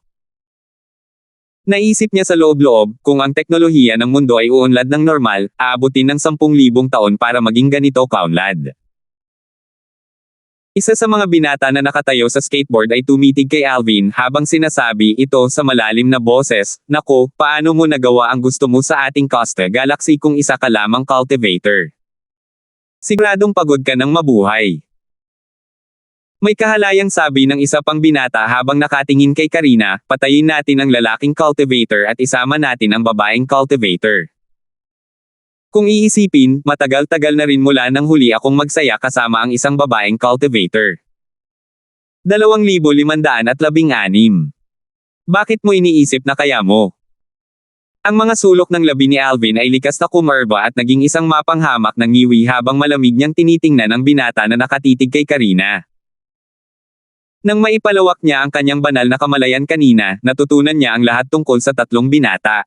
Naisip niya sa loob-loob, kung ang teknolohiya ng mundo ay uunlad ng normal, aabutin ng 10,000 taon para maging ganito kaunlad. Isa sa mga binata na nakatayo sa skateboard ay tumitig kay Alvin habang sinasabi ito sa malalim na boses, "Nako, paano mo nagawa ang gusto mo sa ating Costa Galaxy kung isa ka lamang cultivator? Siguradong pagod ka ng mabuhay." May kahalayang sabi ng isa pang binata habang nakatingin kay Karina, "Patayin natin ang lalaking cultivator at isama natin ang babaeng cultivator." Kung iisipin, matagal-tagal na rin mula nang huli akong magsaya kasama ang isang babaeng cultivator. 2,516. Bakit mo iniisip na kaya mo? Ang mga sulok ng labi ni Alvin ay likas na kumerba at naging isang mapanghamak ng ngiwi habang malamig niyang tinitingnan ang binata na nakatitig kay Karina. Nang maipalawak niya ang kanyang banal na kamalayan kanina, natutunan niya ang lahat tungkol sa tatlong binata.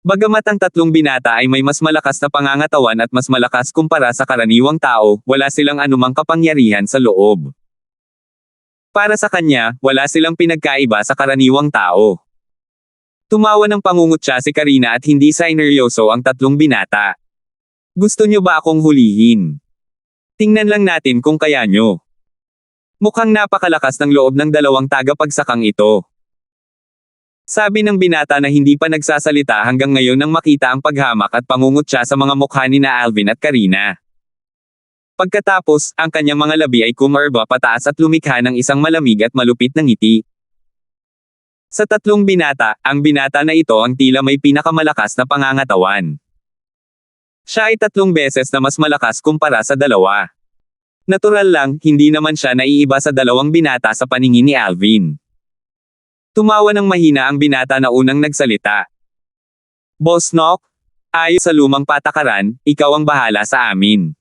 Bagamat ang tatlong binata ay may mas malakas na pangangatawan at mas malakas kumpara sa karaniwang tao, wala silang anumang kapangyarihan sa loob. Para sa kanya, wala silang pinagkaiba sa karaniwang tao. Tumawa ng pangungutya si Karina at hindi sineryoso ang tatlong binata. Gusto niyo ba akong hulihin? Tingnan lang natin kung kaya nyo. Mukhang napakalakas ng loob ng dalawang tagapagsakang ito. Sabi ng binata na hindi pa nagsasalita hanggang ngayon nang makita ang paghamak at pangungutya sa mga mukha ni na Alvin at Karina. Pagkatapos, ang kanyang mga labi ay kumerba pataas at lumikha ng isang malamig at malupit na ngiti. Sa tatlong binata, ang binata na ito ang tila may pinakamalakas na pangangatawan. Siya ay 3 beses na mas malakas kumpara sa dalawa. Natural lang, hindi naman siya naiiba sa dalawang binata sa paningin ni Alvin. Tumawa ng mahina ang binata na unang nagsalita. "Boss Nock, ayos sa lumang patakaran, ikaw ang bahala sa amin.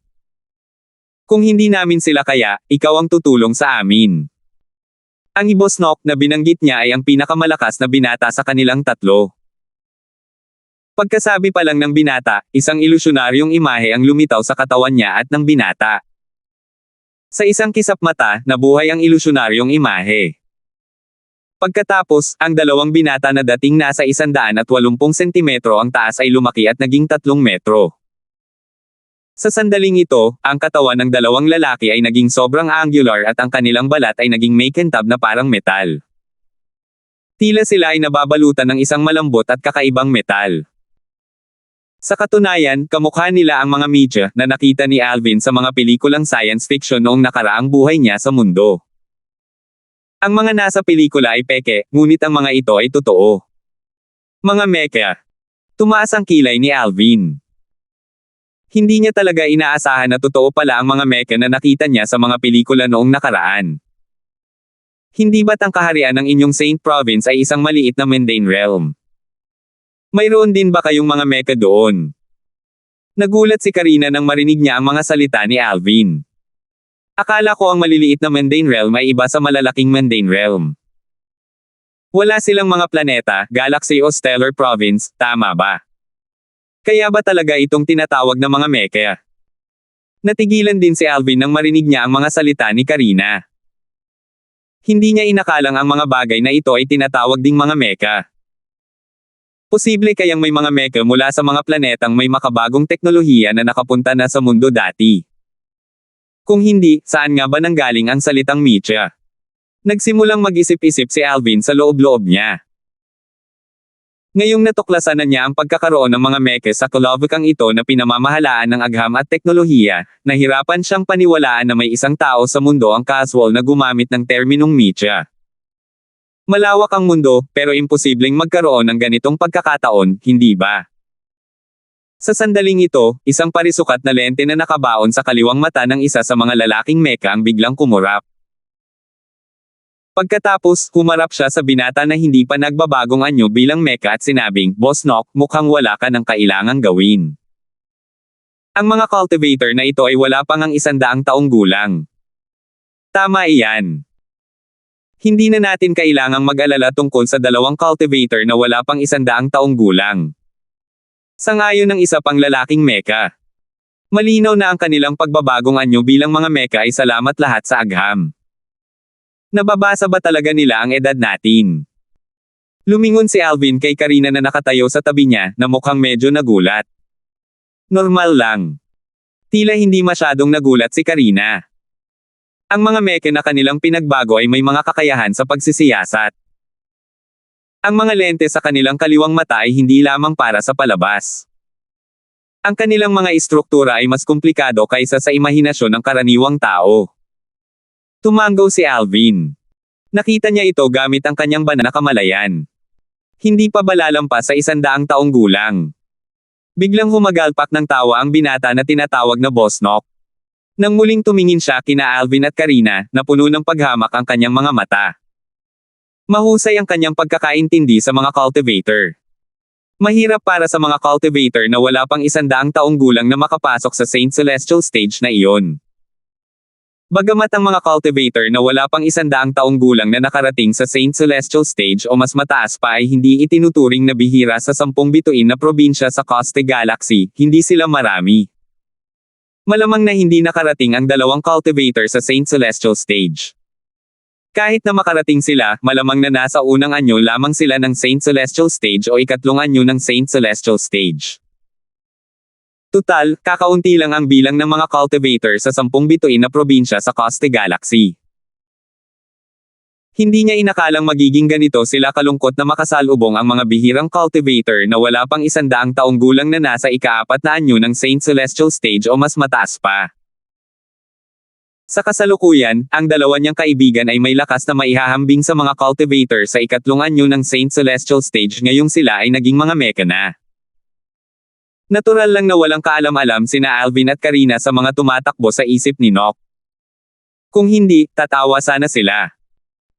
Kung hindi namin sila kaya, ikaw ang tutulong sa amin." Ang Boss Nock na binanggit niya ay ang pinakamalakas na binata sa kanilang tatlo. Pagkasabi pa lang ng binata, isang ilusyonaryong imahe ang lumitaw sa katawan niya at ng binata. Sa isang kisap mata, nabuhay ang ilusyonaryong imahe. Pagkatapos, ang dalawang binata na dating nasa 180 sentimetro ang taas ay lumaki at naging 3 metro. Sa sandaling ito, ang katawan ng dalawang lalaki ay naging sobrang angular at ang kanilang balat ay naging may kintab na parang metal. Tila sila ay nababalutan ng isang malambot at kakaibang metal. Sa katunayan, kamukha nila ang mga media na nakita ni Alvin sa mga pelikulang science fiction noong nakaraang buhay niya sa mundo. Ang mga nasa pelikula ay peke, ngunit ang mga ito ay totoo. Mga mecha. Tumaas ang kilay ni Alvin. Hindi niya talaga inaasahan na totoo pala ang mga mecha na nakita niya sa mga pelikula noong nakaraan. Hindi ba't ang kaharian ng inyong Saint Province ay isang maliit na mundane realm? Mayroon din ba kayong mga mecha doon? Nagulat si Karina nang marinig niya ang mga salita ni Alvin. Akala ko ang maliliit na mundane realm ay iba sa malalaking mundane realm. Wala silang mga planeta, galaxy o stellar province, tama ba? Kaya ba talaga itong tinatawag na mga mecha? Natigilan din si Alvin nang marinig niya ang mga salita ni Karina. Hindi niya inakalang ang mga bagay na ito ay tinatawag ding mga mecha. Posible kayang may mga mecha mula sa mga planetang may makabagong teknolohiya na nakapunta na sa mundo dati. Kung hindi, saan nga ba nanggaling ang salitang mecha? Nagsimulang mag-isip-isip si Alvin sa loob-loob niya. Ngayong natuklasan na niya ang pagkakaroon ng mga mecha sa kalabukang ito na pinamamahalaan ng agham at teknolohiya, nahirapan siyang paniwalaan na may isang tao sa mundo ang casual na gumamit ng terminong mecha. Malawak ang mundo, pero imposibleng magkaroon ng ganitong pagkakataon, hindi ba? Sa sandaling ito, isang parisukat na lente na nakabaon sa kaliwang mata ng isa sa mga lalaking mecha ang biglang kumurap. Pagkatapos, humarap siya sa binata na hindi pa nagbabagong anyo bilang mecha at sinabing, "Boss Nock, mukhang wala ka ng kailangang gawin." Ang mga cultivator na ito ay wala pang ang 100 taong gulang. Tama iyan. Hindi na natin kailangang mag-alala tungkol sa dalawang cultivator na wala pang 100 taong gulang. Sangayon ng isa pang lalaking mecha. Malinaw na ang kanilang pagbabagong anyo bilang mga mecha ay salamat lahat sa agham. Nababasa ba talaga nila ang edad natin? Lumingon si Alvin kay Karina na nakatayo sa tabi niya, na mukhang medyo nagulat. Normal lang. Tila hindi masyadong nagulat si Karina. Ang mga mecha na kanilang pinagbago ay may mga kakayahan sa pagsisiyasat. Ang mga lente sa kanilang kaliwang mata ay hindi lamang para sa palabas. Ang kanilang mga istruktura ay mas komplikado kaysa sa imahinasyon ng karaniwang tao. Tumanggo si Alvin. Nakita niya ito gamit ang kanyang banal na kamalayan. Hindi pa ba lalampas sa 100 taong gulang? Biglang humagalpak ng tawa ang binata na tinatawag na Boss Nock. Nang muling tumingin siya kina Alvin at Karina, na puno ng paghamak ang kanyang mga mata. Mahusay ang kanyang pagkakaintindi sa mga cultivator. Mahirap para sa mga cultivator na wala pang 100 taong gulang na makapasok sa Saint Celestial Stage na iyon. Bagamat ang mga cultivator na wala pang 100 taong gulang na nakarating sa Saint Celestial Stage o mas mataas pa ay hindi itinuturing na bihira sa 10 bituin na probinsya sa Coste Galaxy, hindi sila marami. Malamang na hindi nakarating ang dalawang cultivator sa Saint Celestial Stage. Kahit na makarating sila, malamang na nasa unang anyo lamang sila ng Saint Celestial Stage o ikatlong anyo ng Saint Celestial Stage. Tutal, kakaunti lang ang bilang ng mga cultivator sa 10 bituin na probinsya sa Coste Galaxy. Hindi niya inakalang magiging ganito sila kalungkot na makasalubong ang mga bihirang cultivator na wala pang 100 taong gulang na nasa ika-4 na anyo ng Saint Celestial Stage o mas mataas pa. Sa kasalukuyan, ang dalawa niyang kaibigan ay may lakas na maihahambing sa mga cultivator sa ikatlong anyo ng Saint Celestial Stage ngayong sila ay naging mga mecha na. Natural lang na walang kaalam-alam sina Alvin at Karina sa mga tumatakbo sa isip ni Nock. Kung hindi, tatawa sana sila.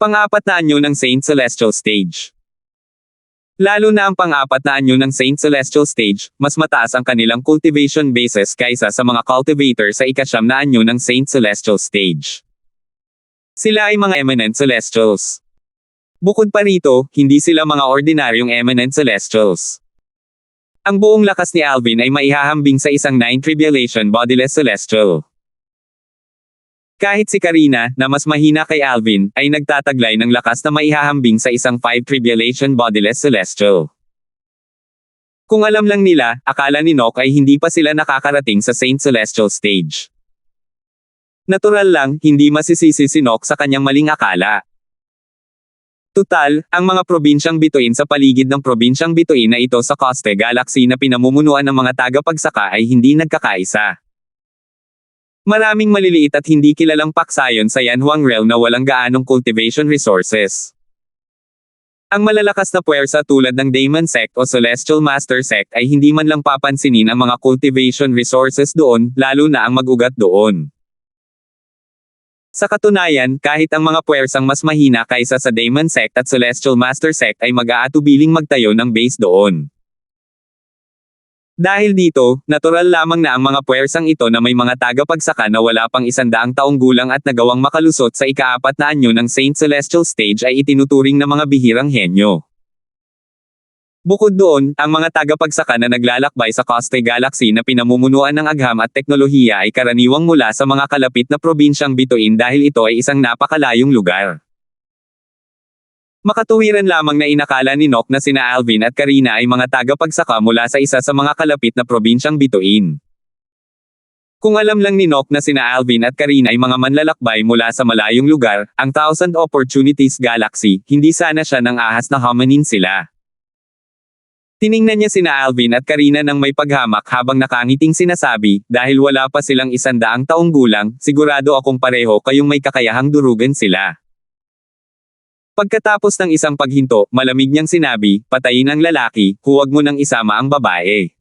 Pang-4 na anyo ng Saint Celestial Stage. Lalo na ang pang-4 na anyo ng Saint Celestial Stage, mas mataas ang kanilang cultivation bases kaysa sa mga cultivator sa ika-9 na anyo ng Saint Celestial Stage. Sila ay mga eminent celestials. Bukod pa rito, hindi sila mga ordinaryong eminent celestials. Ang buong lakas ni Alvin ay maihahambing sa isang 9 tribulation bodiless celestial. Kahit si Karina, na mas mahina kay Alvin, ay nagtataglay ng lakas na maihahambing sa isang 5 tribulation bodiless celestial. Kung alam lang nila, akala ni Nock ay hindi pa sila nakakarating sa Saint Celestial stage. Natural lang, hindi masisisi si Nock sa kanyang maling akala. Tutal, ang mga probinsyang bituin sa paligid ng probinsyang bituin na ito sa Coste Galaxy na pinamumunuan ng mga tagapagsaka ay hindi nagkakaisa. Maraming maliliit at hindi kilalang paksayon sa Yanhuang realm na walang gaanong cultivation resources. Ang malalakas na puwersa tulad ng Daemon Sect o Celestial Master Sect ay hindi man lang papansinin ang mga cultivation resources doon, lalo na ang mag-ugat doon. Sa katunayan, kahit ang mga puwersang mas mahina kaysa sa Daemon Sect at Celestial Master Sect ay mag-aatubiling magtayo ng base doon. Dahil dito, natural lamang na ang mga puwersang ito na may mga tagapagsaka na wala pang 100 taong gulang at nagawang makalusot sa ika-4 na anyo ng Saint Celestial Stage ay itinuturing na mga bihirang henyo. Bukod doon, ang mga tagapagsaka na naglalakbay sa Coste Galaxy na pinamumunuan ng agham at teknolohiya ay karaniwang mula sa mga kalapit na probinsyang bituin dahil ito ay isang napakalayong lugar. Makatuwiran lamang na inakala ni Nock na sina Alvin at Karina ay mga tagapagsaka mula sa isa sa mga kalapit na probinsyang bituin. Kung alam lang ni Nock na sina Alvin at Karina ay mga manlalakbay mula sa malayong lugar, ang Thousand Opportunities Galaxy, hindi sana siya nang ahas na hominin sila. Tiningnan niya sina Alvin at Karina ng may paghamak habang nakangiting sinasabi, dahil wala pa silang 100 taong gulang, sigurado akong pareho kayong may kakayahang durugan sila. Pagkatapos ng isang paghinto, malamig niyang sinabi, patayin ang lalaki, huwag mo nang isama ang babae.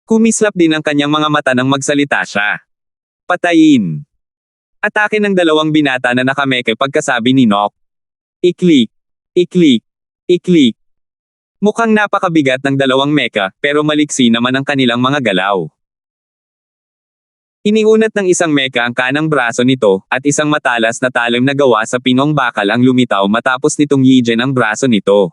Kumislap din ang kanyang mga mata nang magsalita siya. Patayin. Atake ng dalawang binata na nakameke pagkasabi ni Nock. Iklik. Iklik. Iklik. Mukhang napakabigat ng dalawang meka, pero maliksi naman ang kanilang mga galaw. Iniunat ng isang meka ang kanang braso nito, at isang matalas na talim na gawa sa pinong bakal ang lumitaw matapos nitong yijen ang braso nito.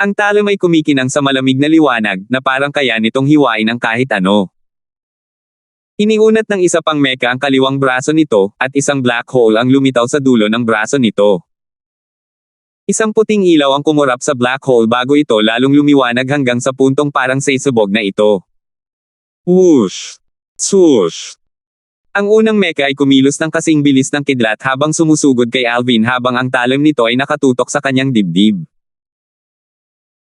Ang talim ay kumikinang sa malamig na liwanag, na parang kaya nitong hiwain ang kahit ano. Iniunat ng isa pang meka ang kaliwang braso nito, at isang black hole ang lumitaw sa dulo ng braso nito. Isang puting ilaw ang kumurap sa black hole bago ito lalong lumiwanag hanggang sa puntong parang saysabog na ito. Whoosh! Swoosh! Ang unang meka ay kumilos ng kasing bilis ng kidlat habang sumusugod kay Alvin habang ang talim nito ay nakatutok sa kanyang dibdib.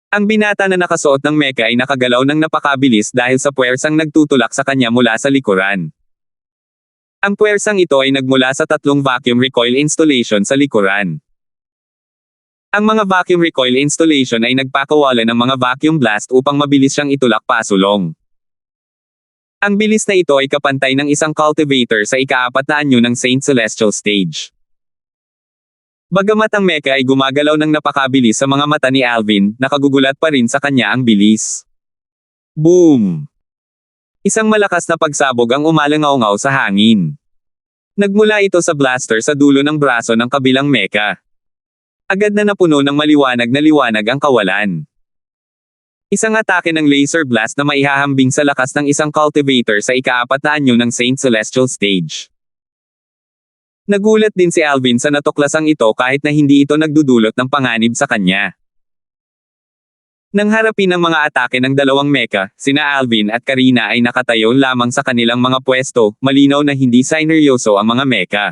Ang binata na nakasuot ng meka ay nakagalaw ng napakabilis dahil sa puwersang nagtutulak sa kanya mula sa likuran. Ang puwersang ito ay nagmula sa 3 vacuum recoil installation sa likuran. Ang mga vacuum recoil installation ay nagpakawalan ng mga vacuum blast upang mabilis siyang itulak pasulong. Ang bilis na ito ay kapantay ng isang cultivator sa ika-4 na anyo ng Saint Celestial Stage. Bagamat ang meka ay gumagalaw ng napakabilis sa mga mata ni Alvin, nakagugulat pa rin sa kanya ang bilis. Boom! Isang malakas na pagsabog ang umalangaw-ngaw sa hangin. Nagmula ito sa blaster sa dulo ng braso ng kabilang meka. Agad na napuno ng maliwanag na liwanag ang kawalan. Isang atake ng laser blast na maihahambing sa lakas ng isang cultivator sa ika-4 na anyo ng Saint Celestial Stage. Nagulat din si Alvin sa natuklasang ito kahit na hindi ito nagdudulot ng panganib sa kanya. Nang harapin ang mga atake ng dalawang meka, sina Alvin at Karina ay nakatayo lamang sa kanilang mga pwesto, malinaw na hindi sineryoso ang mga meka.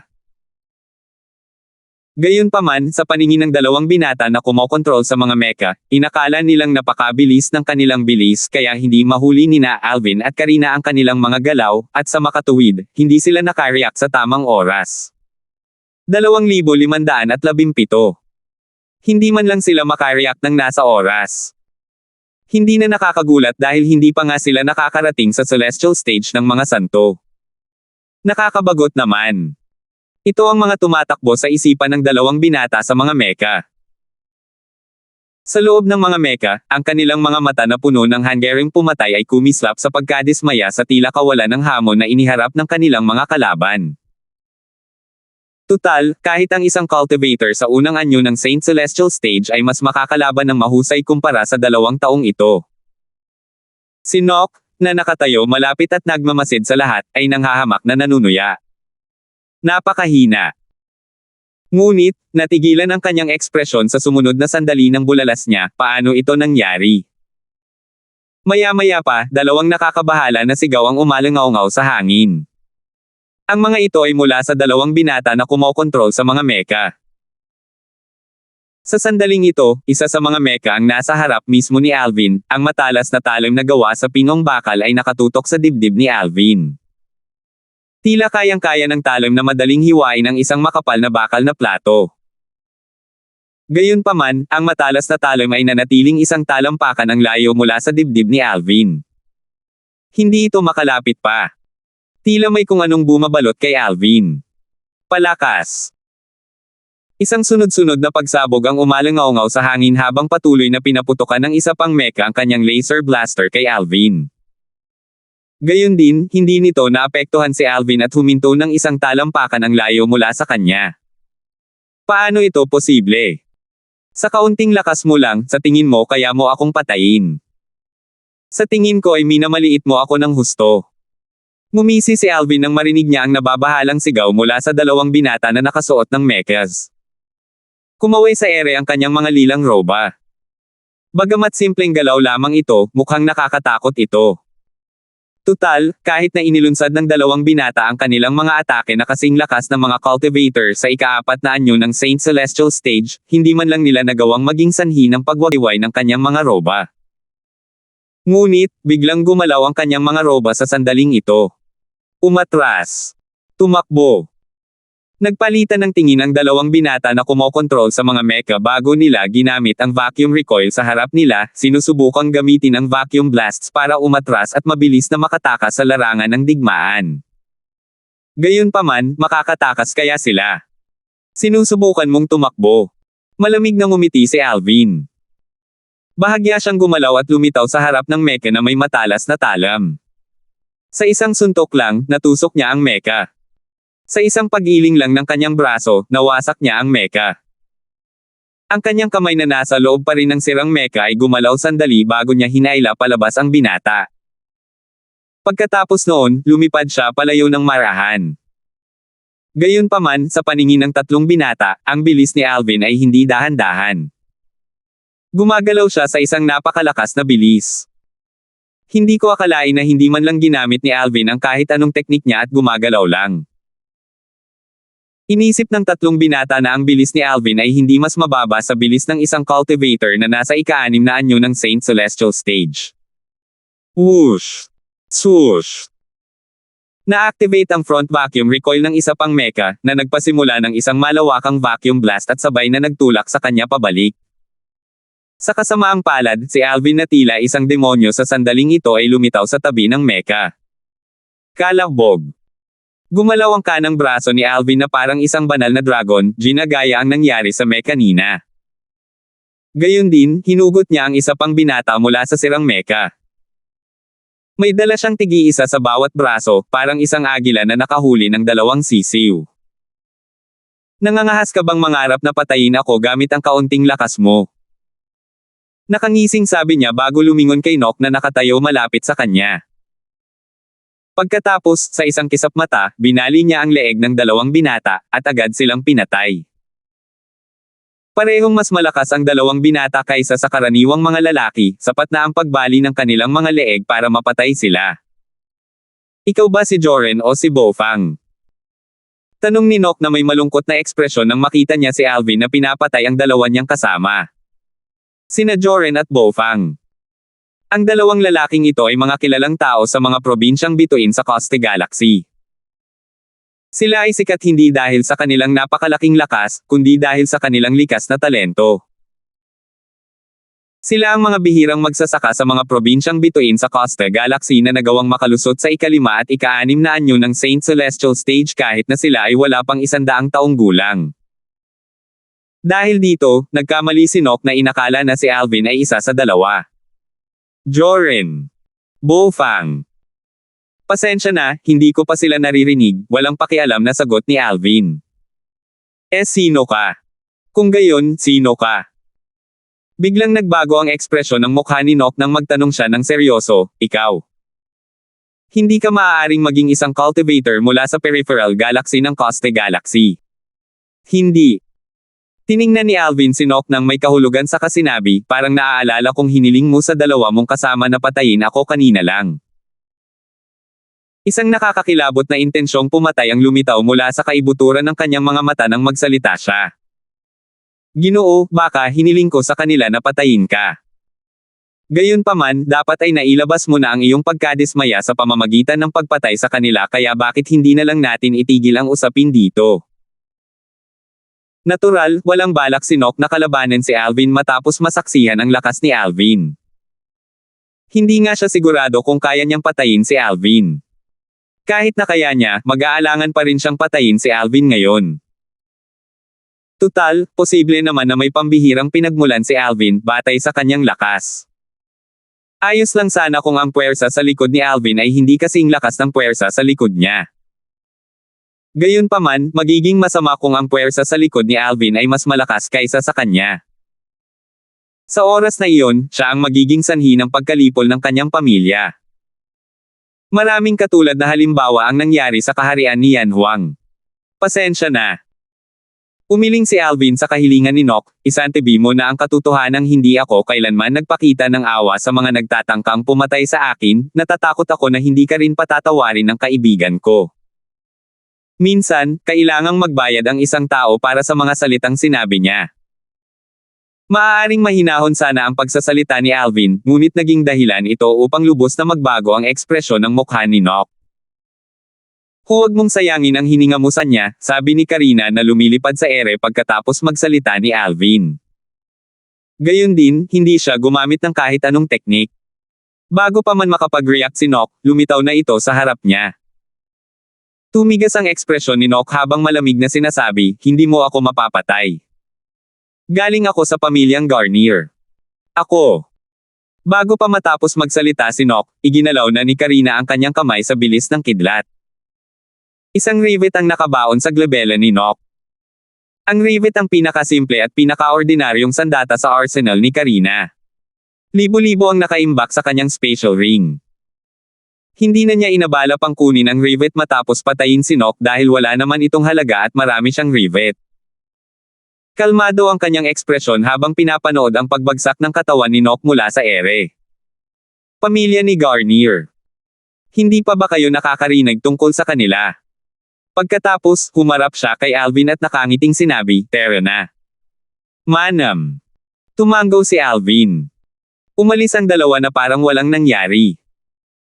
Gayunpaman, sa paningin ng dalawang binata na kumokontrol sa mga meka, inakala nilang napakabilis ng kanilang bilis kaya hindi mahuli nina Alvin at Karina ang kanilang mga galaw, at sa makatuwid, hindi sila nakareact sa tamang oras. 2,517. Hindi man lang sila makareact ng nasa oras. Hindi na nakakagulat dahil hindi pa nga sila nakakarating sa celestial stage ng mga santo. Nakakabagot naman. Ito ang mga tumatakbo sa isipan ng dalawang binata sa mga meka. Sa loob ng mga meka, ang kanilang mga mata na puno ng hanggaring pumatay ay kumislap sa pagkadismaya sa tila kawalan ng hamon na iniharap ng kanilang mga kalaban. Tutal, kahit ang isang cultivator sa unang anyo ng Saint Celestial Stage ay mas makakalaban ng mahusay kumpara sa 2 taong ito. Si Nock, na nakatayo malapit at nagmamasid sa lahat, ay nanghahamak na nanunuya. Napakahina. Ngunit, natigilan ang kanyang ekspresyon sa sumunod na sandali ng bulalas niya, paano ito nangyari? Maya-maya pa, dalawang nakakabahala na sigaw ang umalangaw-ngaw sa hangin. Ang mga ito ay mula sa dalawang binata na kumokontrol sa mga mecha. Sa sandaling ito, isa sa mga mecha ang nasa harap mismo ni Alvin, ang matalas na talim na gawa sa pinong bakal ay nakatutok sa dibdib ni Alvin. Tila kayang-kaya ng talim na madaling hiwain ang isang makapal na bakal na plato. Gayunpaman, ang matalas na talim ay nanatiling isang talampakan ang layo mula sa dibdib ni Alvin. Hindi ito makalapit pa. Tila may kung anong bumabalot kay Alvin. Palakas. Isang sunod-sunod na pagsabog ang umalangaw-ngaw sa hangin habang patuloy na pinaputukan ng isa pang mecha ang kanyang laser blaster kay Alvin. Gayon din, hindi nito naapektuhan si Alvin at huminto ng isang talampakan ang layo mula sa kanya. Paano ito posible? Sa kaunting lakas mo lang, sa tingin mo kaya mo akong patayin. Sa tingin ko ay minamaliit mo ako ng husto. Ngumisi si Alvin nang marinig niya ang nababahalang sigaw mula sa dalawang binata na nakasuot ng mechas. Kumaway sa ere ang kanyang mga lilang roba. Bagamat simpleng galaw lamang ito, mukhang nakakatakot ito. Tutal, kahit na inilunsad ng dalawang binata ang kanilang mga atake na kasing lakas ng mga cultivator sa ika-4 na anyo ng Saint Celestial Stage, hindi man lang nila nagawang maging sanhi ng pagwawiway ng kanyang mga roba. Ngunit, biglang gumalaw ang kanyang mga roba sa sandaling ito. Umatras. Tumakbo. Nagpalitan ng tingin ang dalawang binata na kumokontrol sa mga mecha bago nila ginamit ang vacuum recoil sa harap nila, sinusubukang gamitin ang vacuum blasts para umatras at mabilis na makatakas sa larangan ng digmaan. Gayunpaman, makakatakas kaya sila. Sinusubukan mong tumakbo. Malamig na ngumiti si Alvin. Bahagya siyang gumalaw at lumitaw sa harap ng mecha na may matalas na talam. Sa isang suntok lang, natusok niya ang mecha. Sa isang pag-iling lang ng kanyang braso, nawasak niya ang mecha. Ang kanyang kamay na nasa loob pa rin ng sirang mecha ay gumalaw sandali bago niya hinaila palabas ang binata. Pagkatapos noon, lumipad siya palayo ng marahan. Gayunpaman, sa paningin ng tatlong binata, ang bilis ni Alvin ay hindi dahan-dahan. Gumagalaw siya sa isang napakalakas na bilis. Hindi ko akalain na hindi man lang ginamit ni Alvin ang kahit anong teknik niya at gumagalaw lang. Inisip ng tatlong binata na ang bilis ni Alvin ay hindi mas mababa sa bilis ng isang cultivator na nasa ika-6 na anyo ng Saint Celestial Stage. Whoosh! Swoosh! Na-activate ang front vacuum recoil ng isa pang mecha, na nagpasimula ng isang malawakang vacuum blast at sabay na nagtulak sa kanya pabalik. Sa kasamaang palad, si Alvin na tila isang demonyo sa sandaling ito ay lumitaw sa tabi ng mecha. Kalabog! Gumalaw ang kanang braso ni Alvin na parang isang banal na dragon, ginagaya ang nangyari sa mecha kanina. Gayon din, hinugot niya ang isa pang binata mula sa sirang mecha. May dala siyang tigi-isa sa bawat braso, parang isang agila na nakahuli ng dalawang sisiw. Nangangahas ka bang mangarap na patayin ako gamit ang kaunting lakas mo? Nakangising sabi niya bago lumingon kay Nock na nakatayo malapit sa kanya. Pagkatapos, sa isang kisap mata, binali niya ang leeg ng dalawang binata, at agad silang pinatay. Parehong mas malakas ang dalawang binata kaysa sa karaniwang mga lalaki, sapat na ang pagbali ng kanilang mga leeg para mapatay sila. Ikaw ba si Joren o si Bofang? Tanong ni Nock na may malungkot na ekspresyon nang makita niya si Alvin na pinapatay ang dalawa niyang kasama. Sina Joren at Bofang. Ang dalawang lalaking ito ay mga kilalang tao sa mga probinsyang bituin sa Coste Galaxy. Sila ay sikat hindi dahil sa kanilang napakalaking lakas, kundi dahil sa kanilang likas na talento. Sila ang mga bihirang magsasaka sa mga probinsyang bituin sa Coste Galaxy na nagawang makalusot sa ika-5 at ika-6 na anyo ng Saint Celestial Stage kahit na sila ay wala pang 100 taong gulang. Dahil dito, nagkamali si Nock na inakala na si Alvin ay isa sa dalawa. Joren. Bofang. Pasensya na, hindi ko pa sila naririnig, walang pakialam na sagot ni Alvin. Sino ka? Kung gayon, sino ka? Biglang nagbago ang ekspresyon ng mukha ni Nock nang magtanong siya ng seryoso, ikaw. Hindi ka maaaring maging isang cultivator mula sa peripheral galaxy ng Coste Galaxy. Hindi. Tiningnan ni Alvin si Nock nang may kahulugan sa kasinabi, parang naaalala kong hiniling mo sa dalawa mong kasama na patayin ako kanina lang. Isang nakakakilabot na intensyong pumatay ang lumitaw mula sa kaibuturan ng kanyang mga mata nang magsalita siya. Ginoo, baka hiniling ko sa kanila na patayin ka. Gayunpaman, dapat ay nailabas mo na ang iyong pagkadismaya sa pamamagitan ng pagpatay sa kanila kaya bakit hindi na lang natin itigil ang usapin dito? Natural, walang balak si Nock na kalabanan si Alvin matapos masaksihan ang lakas ni Alvin. Hindi nga siya sigurado kung kaya niyang patayin si Alvin. Kahit na kaya niya, mag-aalangan pa rin siyang patayin si Alvin ngayon. Tutal, posible naman na may pambihirang pinagmulan si Alvin batay sa kanyang lakas. Ayos lang sana kung ang puwersa sa likod ni Alvin ay hindi kasing lakas ng puwersa sa likod niya. Gayunpaman, magiging masama kung ang puwersa sa likod ni Alvin ay mas malakas kaysa sa kanya. Sa oras na iyon, siya ang magiging sanhi ng pagkalipol ng kanyang pamilya. Maraming katulad na halimbawa ang nangyari sa kaharian ni Yan Huang. Pasensya na. Umiling si Alvin sa kahilingan ni Nock, isantabi mo na ang katotohanang hindi ako kailanman nagpakita ng awa sa mga nagtatangkang pumatay sa akin, natatakot ako na hindi ka rin patatawarin ng kaibigan ko. Minsan, kailangang magbayad ang isang tao para sa mga salitang sinabi niya. Maaaring mahinahon sana ang pagsasalita ni Alvin, ngunit naging dahilan ito upang lubos na magbago ang ekspresyon ng mukha ni Nock. Huwag mong sayangin ang hininga mo sa niya, sabi ni Karina na lumilipad sa ere pagkatapos magsalita ni Alvin. Gayon din, hindi siya gumamit ng kahit anong teknik. Bago pa man makapag-react si Nock, lumitaw na ito sa harap niya. Tumigas ang ekspresyon ni Nock habang malamig na sinasabi, hindi mo ako mapapatay. Galing ako sa pamilyang Garnier. Ako. Bago pa matapos magsalita si Nock, iginalaw na ni Karina ang kanyang kamay sa bilis ng kidlat. Isang rivet ang nakabaon sa glabela ni Nock. Ang rivet ang pinakasimple at pinakaordinaryong sandata sa arsenal ni Karina. Libo-libo ang nakaimbak sa kanyang spatial ring. Hindi na niya inabala pang kunin ang rivet matapos patayin si Nock dahil wala naman itong halaga at marami siyang rivet. Kalmado ang kanyang ekspresyon habang pinapanood ang pagbagsak ng katawan ni Nock mula sa ere. Pamilya ni Garnier. Hindi pa ba kayo nakakarinig tungkol sa kanila? Pagkatapos, humarap siya kay Alvin at nakangiting sinabi, "Tara na." Manam. Tumanggaw si Alvin. Umalis ang dalawa na parang walang nangyari.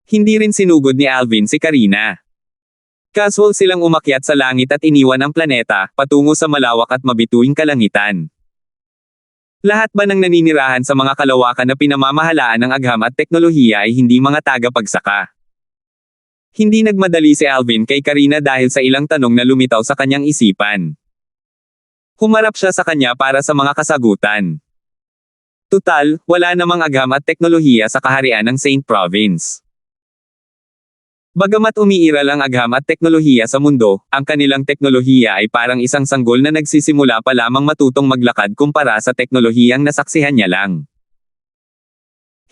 Hindi rin sinugod ni Alvin si Karina. Casual silang umakyat sa langit at iniwan ang planeta, patungo sa malawak at mabituing kalangitan. Lahat ba ng naninirahan sa mga kalawakan na pinamamahalaan ng agham at teknolohiya ay hindi mga tagapagsaka? Hindi nagmadali si Alvin kay Karina dahil sa ilang tanong na lumitaw sa kanyang isipan. Humarap siya sa kanya para sa mga kasagutan. Tutal, wala namang agham at teknolohiya sa kaharian ng Saint Province. Bagamat umiiral ang agham at teknolohiya sa mundo, ang kanilang teknolohiya ay parang isang sanggol na nagsisimula pa lamang matutong maglakad kumpara sa teknolohiyang nasaksihan niya lang.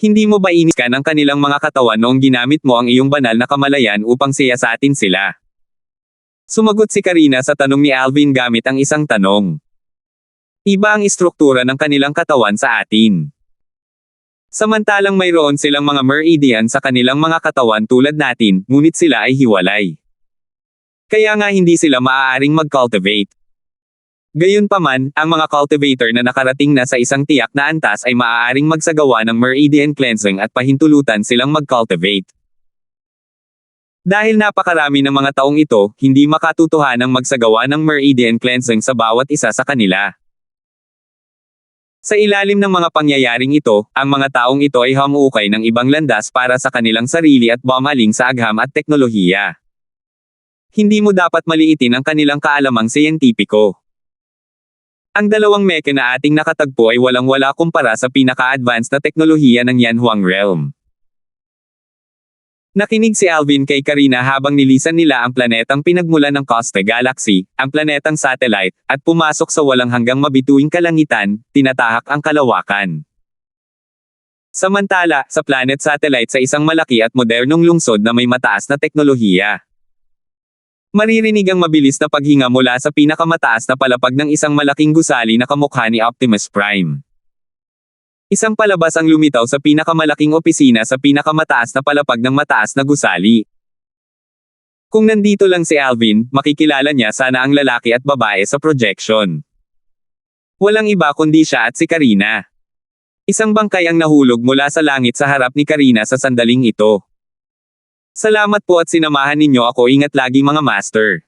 Hindi mo ba inis ka ng kanilang mga katawan noong ginamit mo ang iyong banal na kamalayan upang siyasatin sila? Sumagot si Karina sa tanong ni Alvin gamit ang isang tanong. Iba ang istruktura ng kanilang katawan sa atin. Samantalang mayroon silang mga meridian sa kanilang mga katawan tulad natin, ngunit sila ay hiwalay. Kaya nga hindi sila maaaring mag-cultivate. Gayunpaman, ang mga cultivator na nakarating na sa isang tiyak na antas ay maaaring magsagawa ng meridian cleansing at pahintulutan silang mag-cultivate. Dahil napakarami ng mga taong ito, hindi makatutuhanang magsagawa ng meridian cleansing sa bawat isa sa kanila. Sa ilalim ng mga pangyayaring ito, ang mga taong ito ay humuukay ng ibang landas para sa kanilang sarili at bumaling sa agham at teknolohiya. Hindi mo dapat maliitin ang kanilang kaalamang siyentipiko. Ang dalawang meke na ating nakatagpo ay walang-wala kumpara sa pinaka-advanced na teknolohiya ng Yan Huang Realm. Nakinig si Alvin kay Karina habang nilisan nila ang planetang pinagmulan ng Coste Galaxy, ang planetang satellite, at pumasok sa walang hanggang mabituing kalangitan, tinatahak ang kalawakan. Samantala, sa planet satellite sa isang malaki at modernong lungsod na may mataas na teknolohiya. Maririnig ang mabilis na paghinga mula sa pinakamataas na palapag ng isang malaking gusali na kamukha ni Optimus Prime. Isang palabas ang lumitaw sa pinakamalaking opisina sa pinakamataas na palapag ng mataas na gusali. Kung nandito lang si Alvin, makikilala niya sana ang lalaki at babae sa projection. Walang iba kundi siya at si Karina. Isang bangkay ang nahulog mula sa langit sa harap ni Karina sa sandaling ito. Salamat po at sinamahan ninyo ako, ingat lagi mga master.